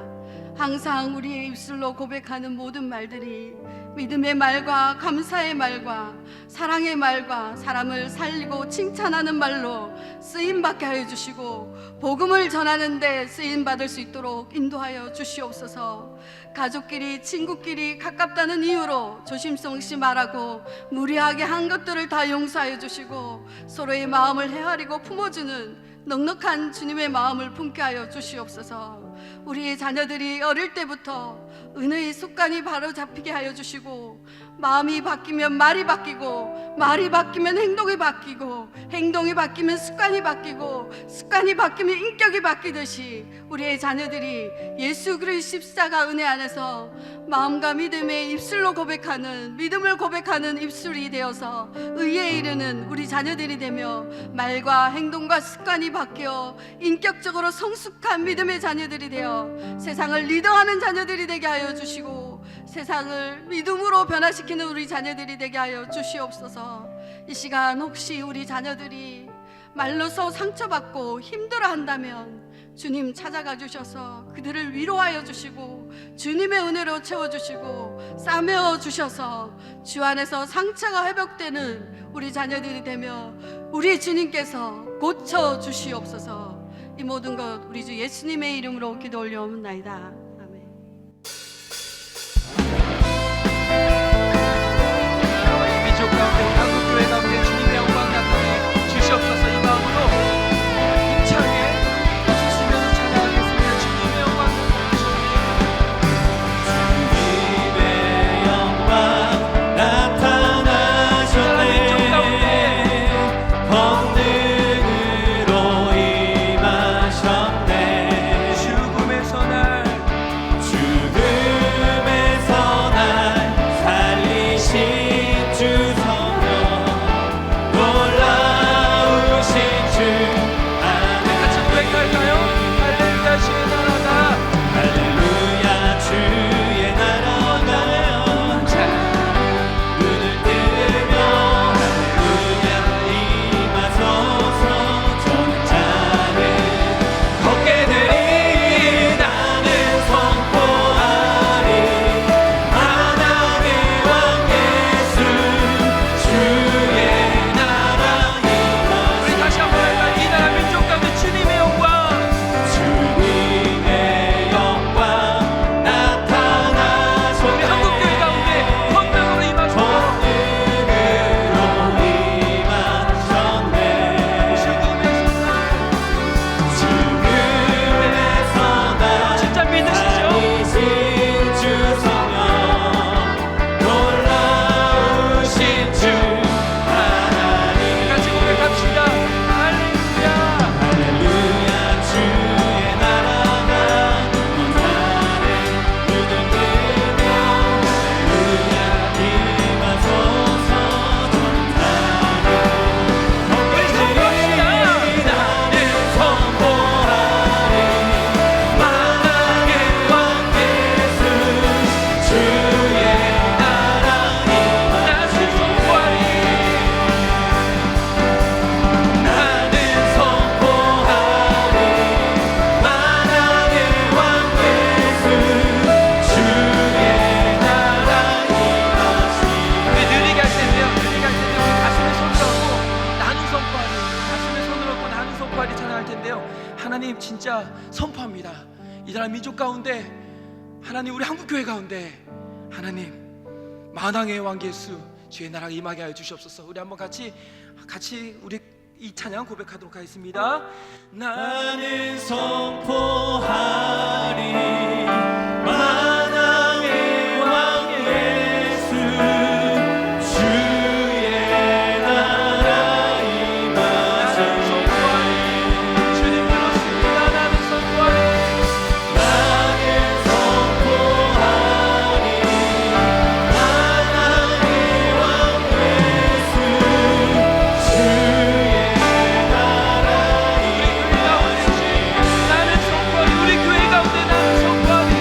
항상 우리의 입술로 고백하는 모든 말들이 믿음의 말과 감사의 말과 사랑의 말과 사람을 살리고 칭찬하는 말로 쓰임받게 하여 주시고 복음을 전하는 데 쓰임받을 수 있도록 인도하여 주시옵소서. 가족끼리 친구끼리 가깝다는 이유로 조심성 없이 말하고 무리하게 한 것들을 다 용서하여 주시고 서로의 마음을 헤아리고 품어주는 넉넉한 주님의 마음을 품게 하여 주시옵소서. 우리의 자녀들이 어릴 때부터 은혜의 습관이 바로 잡히게 하여 주시고 마음이 바뀌면 말이 바뀌고, 말이 바뀌면 행동이 바뀌고, 행동이 바뀌면 습관이 바뀌고, 습관이 바뀌면 인격이 바뀌듯이 우리의 자녀들이 예수 그리스도 십자가 은혜 안에서 마음과 믿음의 입술로 고백하는, 믿음을 고백하는 입술이 되어서 의에 이르는 우리 자녀들이 되며, 말과 행동과 습관이 바뀌어 인격적으로 성숙한 믿음의 자녀들이 되어 세상을 리더하는 자녀들이 되게 하여 주시고, 세상을 믿음으로 변화시키는 우리 자녀들이 되게 하여 주시옵소서. 이 시간 혹시 우리 자녀들이 말로서 상처받고 힘들어한다면 주님 찾아가 주셔서 그들을 위로하여 주시고, 주님의 은혜로 채워주시고, 싸매어 주셔서 주 안에서 상처가 회복되는 우리 자녀들이 되며 우리 주님께서 고쳐 주시옵소서. 이 모든 것 우리 주 예수님의 이름으로 기도 올려옵나이다. 아멘. 이 민족 가운데, 우리 한국교회 가운데 주님의 영광 나타내 주시옵소서. 이 마음으로 힘차게 주시면서 찬양하겠습니다. 주님의 영광 주님의 영광 나타나셨네. 민족 가운데 권능으로 임하셨네. 죽음에서 날 살리신 주 성령, 놀라우신 주 아멘. 같이 고백할까요? 할렐루야 주의 나라가, 할렐루야 주의 나라가 눈을 뜨며 할렐루야 임하소서. 저는 자는 걷게 되리. 나는 선포하리. 하나님의 왕 예수 주의 나라 우리 임하소서. 다시 한번 할까요? 이 나라 민족 가운데 주님의 영광, 주님의 영광 나타나셨네. 우리 한국교회 가운데 권능으로 임하소서. 권능으로 임하셨네. 죽음에서 날 진짜 믿으시죠? 살리신 주 성령, 놀라우신 주 하나님. 같이 고백합시다. 할렐루야. 할렐루야 주의 나라가 눈사에 눈을 뜨며 할렐루야 임하소서. 우리 선포합시다. 나는 선포하리. 만왕의 왕 예수 주의 나라 나는 선포하리. 나는 선포하리. 만왕의 왕 예수 주의 나라 임하시네. 우리 느리게 할 텐데요. 느리게 할 텐데 우리 가슴에 손을 얹고 나는 선포하리. 가슴에 손을 얹고 나는 선포하리 찬양할 텐데요. 하나님 진짜 선포합니다. 이 나라 민족 가운데, 하나님 우리 한국교회 가운데, 하나님 만왕의 왕 예수 주의 나라가 임하게 하여 주시옵소서. 우리 한번 같이 우리 이 찬양 고백하도록 하겠습니다. 나는 선포하리. 만왕의 왕 예수 주의 나라 임하소서. 주님 들었습니다. 나는 선포하리. 나는 선포하리. 만왕의 왕 예수 주의 나라 우리 교회 가운데 나는 선포하리. 우리 교회 가운데 나는 선포하리.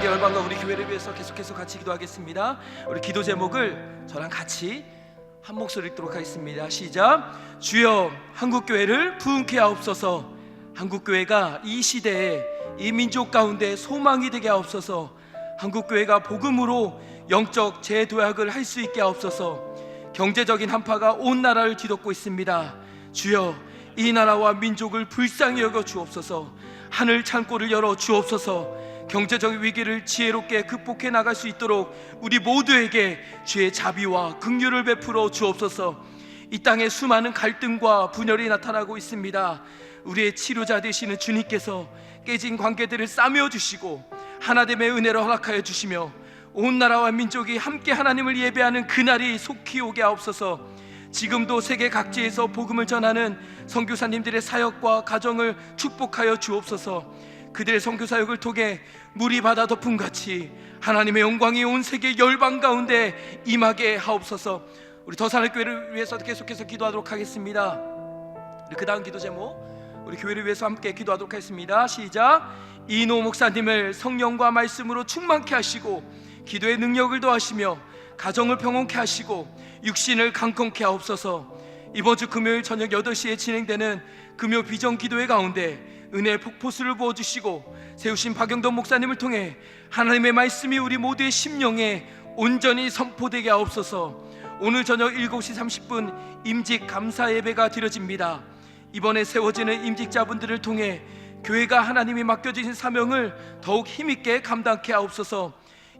세계 열방과 우리 교회를 위해서 계속해서 같이 기도하겠습니다. 우리 기도 제목을 저랑 같이 한 목소리 읽도록 하겠습니다. 시작. 주여 한국 교회를 부흥케 하옵소서. 한국 교회가 이 시대에 이 민족 가운데 소망이 되게 하옵소서. 한국 교회가 복음으로 영적 재도약을 할 수 있게 하옵소서. 경제적인 한파가 온 나라를 뒤덮고 있습니다. 주여 이 나라와 민족을 불쌍히 여겨 주옵소서. 하늘 창고를 열어 주옵소서. 경제적 위기를 지혜롭게 극복해 나갈 수 있도록 우리 모두에게 주의 자비와 긍휼을 베풀어 주옵소서. 이 땅에 수많은 갈등과 분열이 나타나고 있습니다. 우리의 치료자 되시는 주님께서 깨진 관계들을 싸매어 주시고 하나됨의 은혜로 허락하여 주시며 온 나라와 민족이 함께 하나님을 예배하는 그날이 속히 오게 하옵소서. 지금도 세계 각지에서 복음을 전하는 선교사님들의 사역과 가정을 축복하여 주옵소서. 그들의 선교 사역을 통해 물이 바다 덮음같이 하나님의 영광이 온 세계 열방 가운데 임하게 하옵소서. 우리 더산을교회를 위해서 계속해서 기도하도록 하겠습니다. 그 다음 기도 제목 우리 교회를 위해서 함께 기도하도록 하겠습니다. 시작. 이노 목사님을 성령과 말씀으로 충만케 하시고 기도의 능력을 더하시며 가정을 평온케 하시고 육신을 강건케 하옵소서. 이번 주 금요일 저녁 8시에 진행되는 금요 비전 기도회 가운데 은혜의 폭포수를 부어주시고 세우신 박영돈 목사님을 통해 하나님의 말씀이 우리 모두의 심령에 온전히 선포되게 하옵소서. 오늘 저녁 7시 30분 임직 감사 예배가 드려집니다. 이번에 세워지는 임직자분들을 통해 교회가 하나님이 맡겨주신 사명을 더욱 힘있게 감당케 하옵소서.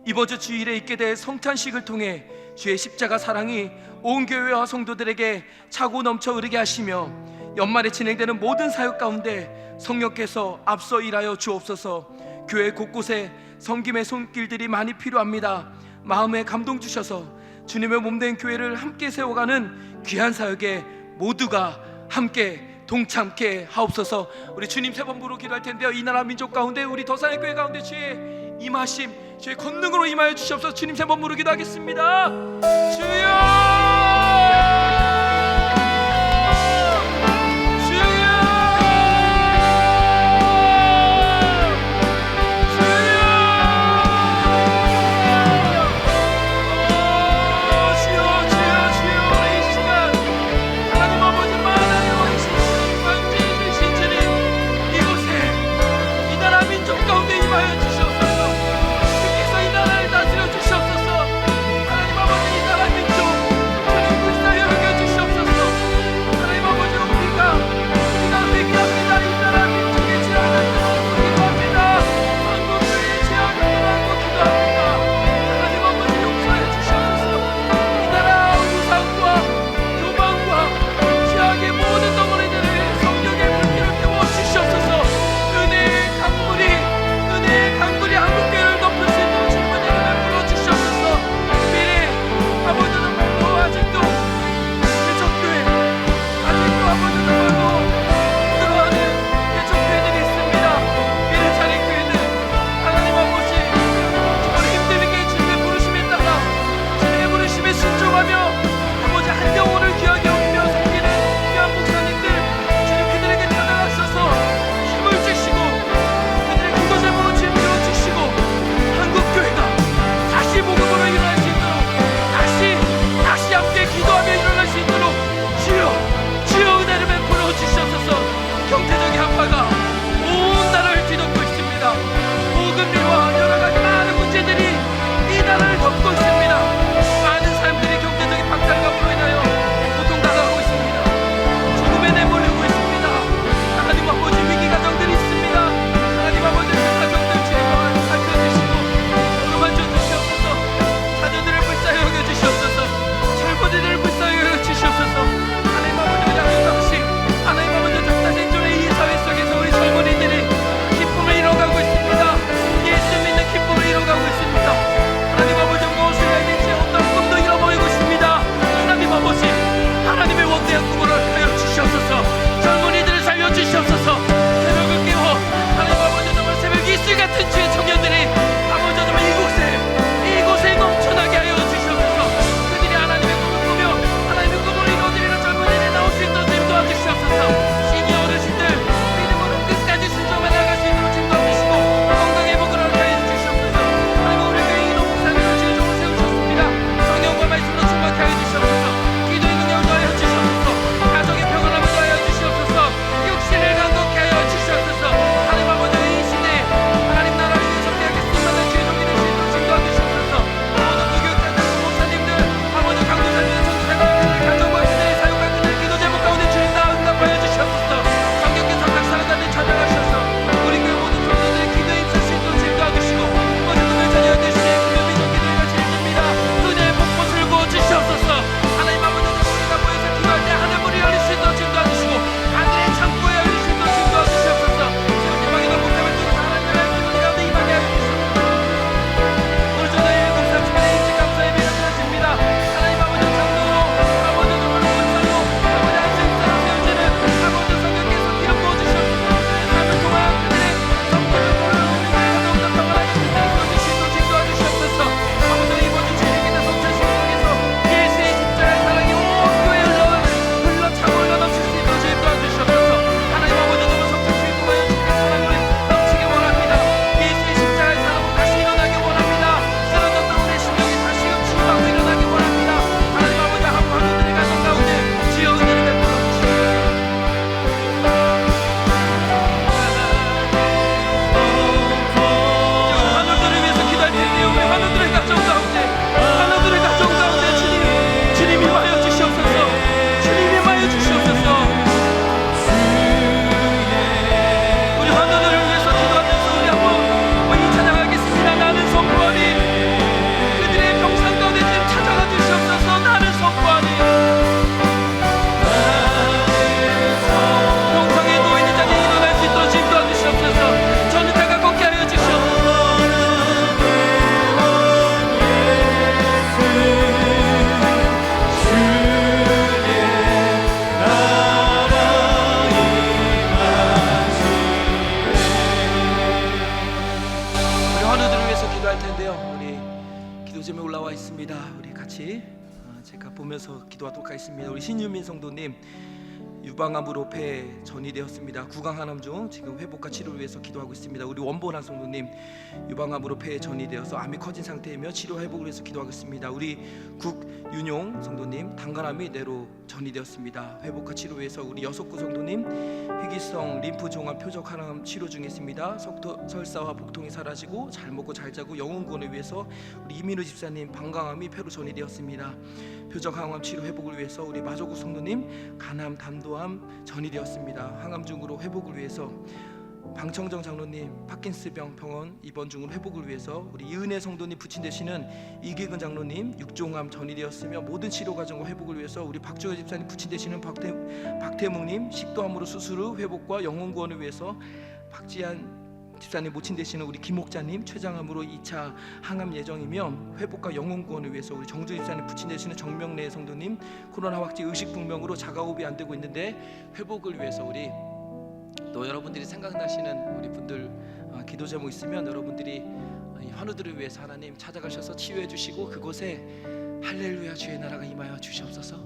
이번 주 주일에 있게 될 성탄식을 통해 주의 십자가 사랑이 온 교회와 성도들에게 차고 넘쳐 흐르게 하시며 연말에 진행되는 모든 사역 가운데 성령께서 앞서 일하여 주옵소서. 교회 곳곳에 섬김의 손길들이 많이 필요합니다. 마음에 감동 주셔서 주님의 몸된 교회를 함께 세워가는 귀한 사역에 모두가 함께 동참케 하옵소서. 우리 주님 세 번 부르고 기도할 텐데요. 이 나라 민족 가운데 우리 더산의 교회 가운데 주의 임하심 주의 권능으로 임하여 주시옵소서. 주님 세 번 부르고 기도하겠습니다. 주여 환우들을 위해서 기도할 텐데요. 우리 기도 제목 올라와 있습니다. 우리 같이 제가 보면서 기도하도록 하겠습니다. 우리 신유민 성도님 유방암으로 폐 전이되었습니다. 구강암 중 지금 회복과 치료를 위해서 기도하고 있습니다. 우리 원본한 성도님 유방암으로 폐 전이되어서 암이 커진 상태이며 치료 회복을 위해서 기도하겠습니다. 우리 국윤용 성도님 당간암이 뇌로 전이되었습니다. 회복과 치료 위해서 우리 여석구 성도님 희귀성 림프 종합 표적 항암 치료 중에 있습니다. 설사와 복통이 사라지고 잘 먹고 잘 자고 영혼 구원을 위해서 우리 이민우 집사님 방광암이 폐로 전이되었습니다. 표적 항암 치료 회복을 위해서 우리 마조구 성도님 간암 담도암 전이되었습니다. 항암 중으로 회복을 위해서 방청정 장로님 파킨스병 병원 입원 중으로 회복을 위해서 우리 이은혜 성도님 부친 되시는 이기근 장로님 육종암 전이되었으며 모든 치료 과정과 회복을 위해서 우리 박주호 집사님 부친 되시는 박태묵님 식도암으로 수술 후 회복과 영혼 구원을 위해서 박지한 집사님 모친 되시는 우리 김목자님 췌장암으로 2차 항암 예정이며 회복과 영혼 구원을 위해서 우리 정주 집사님 부친 되시는 정명래 성도님 코로나 확진 의식불명으로 자가호흡이 안 되고 있는데 회복을 위해서 우리 또 여러분들이 생각나시는 우리 분들 기도 제목 있으면 여러분들이 이 환우들을 위해서 하나님 찾아가셔서 치유해 주시고 그곳에 할렐루야 주의 나라가 임하여 주시옵소서.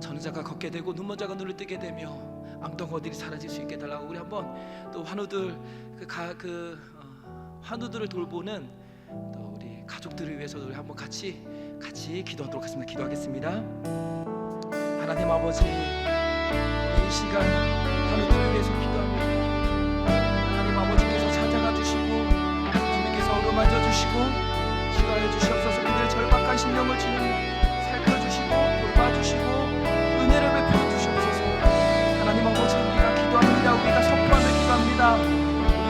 전자가 걷게 되고 눈먼자가 눈을 뜨게 되며 암덩어들이 사라질 수 있게 달라고 우리 한번 또 환우들 환우들을 돌보는 또 우리 가족들을 위해서 우리 한번 같이 기도하도록 하겠습니다. 기도하겠습니다. 하나님 아버지 이 시간 환우들을 위해서 기도합니다. 하나님 아버지께서 찾아가 주시고 주님께서 어루만져 주시고 치료하여 주시옵소서. 그들의 절박한 심령을 주님 살펴주시고 돌봐주시고 은혜를 베풀어 주시옵소서. 하나님 아버지 우리가 기도합니다. 우리가 선포하며 기도합니다.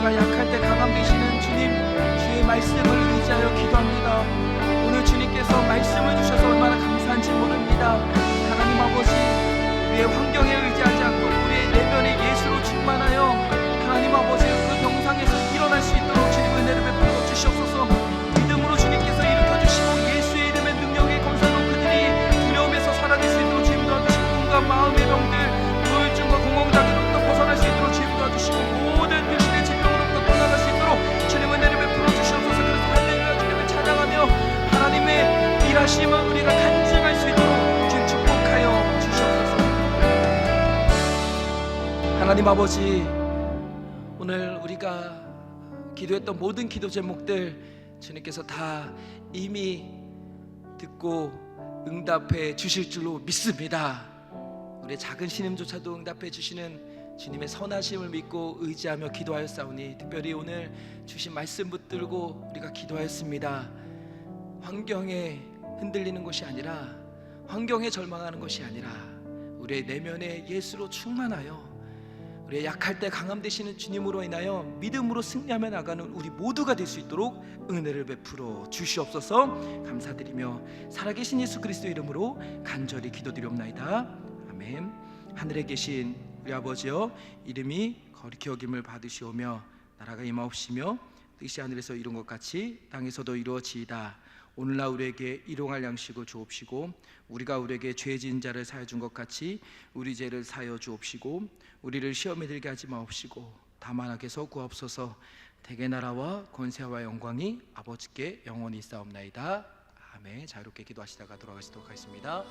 우리가 약할 때 강함 되시는 주님 주의 말씀을 의지하여 기도합니다. 오늘 주님께서 말씀을 주셔서 얼마나 감사한지 모릅니다. 하나님 아버지 우리의 환경에 의지하지 않고 우리의 내면의 예수로 충만하여 하나님 아버지 그 병상에서 일어날 수 있도록 주님 은혜를 베풀어 주시옵소서. 믿음으로 주님께서 일으켜 주시고 예수의 이름의 능력의 검사로 그들이 두려움에서 사라질 수 있도록 주님 도와주시고 온갖 마음의 병들 우울증과 공황장애로부터 벗어날 수 있도록 주님 도와주시고 모든 불신의 질병으로부터 떠나갈 수 있도록 주님 은혜를 베풀어 주시옵소서. 그래서 할렐루야 주님을 찬양하며 하나님의 일하심을 우리가 간증할 수 있도록 주님 축복하여 주시옵소서. 하나님 아버지 오늘 우리가 기도했던 모든 기도 제목들 주님께서 다 이미 듣고 응답해 주실 줄로 믿습니다. 우리의 작은 신음조차도 응답해 주시는 주님의 선하심을 믿고 의지하며 기도하였사오니 특별히 오늘 주신 말씀 붙들고 우리가 기도하였습니다. 환경에 흔들리는 것이 아니라 환경에 절망하는 것이 아니라 우리의 내면에 예수로 충만하여 우리의 약할 때 강함 되시는 주님으로 인하여 믿음으로 승리하며 나가는 우리 모두가 될 수 있도록 은혜를 베풀어 주시옵소서. 감사드리며 살아계신 예수 그리스도 이름으로 간절히 기도드리옵나이다. 아멘. 하늘에 계신 우리 아버지여 이름이 거룩히 여김을 받으시오며 나라가 임하옵시며 뜻이 하늘에서 이룬 것 같이 땅에서도 이루어지이다. 오늘날 우리에게 일용할 양식을 주옵시고 우리가 우리에게 죄 지은 자를 사하여 준 것 같이 우리 죄를 사하여 주옵시고 우리를 시험에 들게 하지 마옵시고 다만 악에서 구하옵소서. 대개 나라와 권세와 영광이 아버지께 영원히 있사옵나이다. 아멘. 자유롭게 기도하시다가 돌아가시도록 하겠습니다.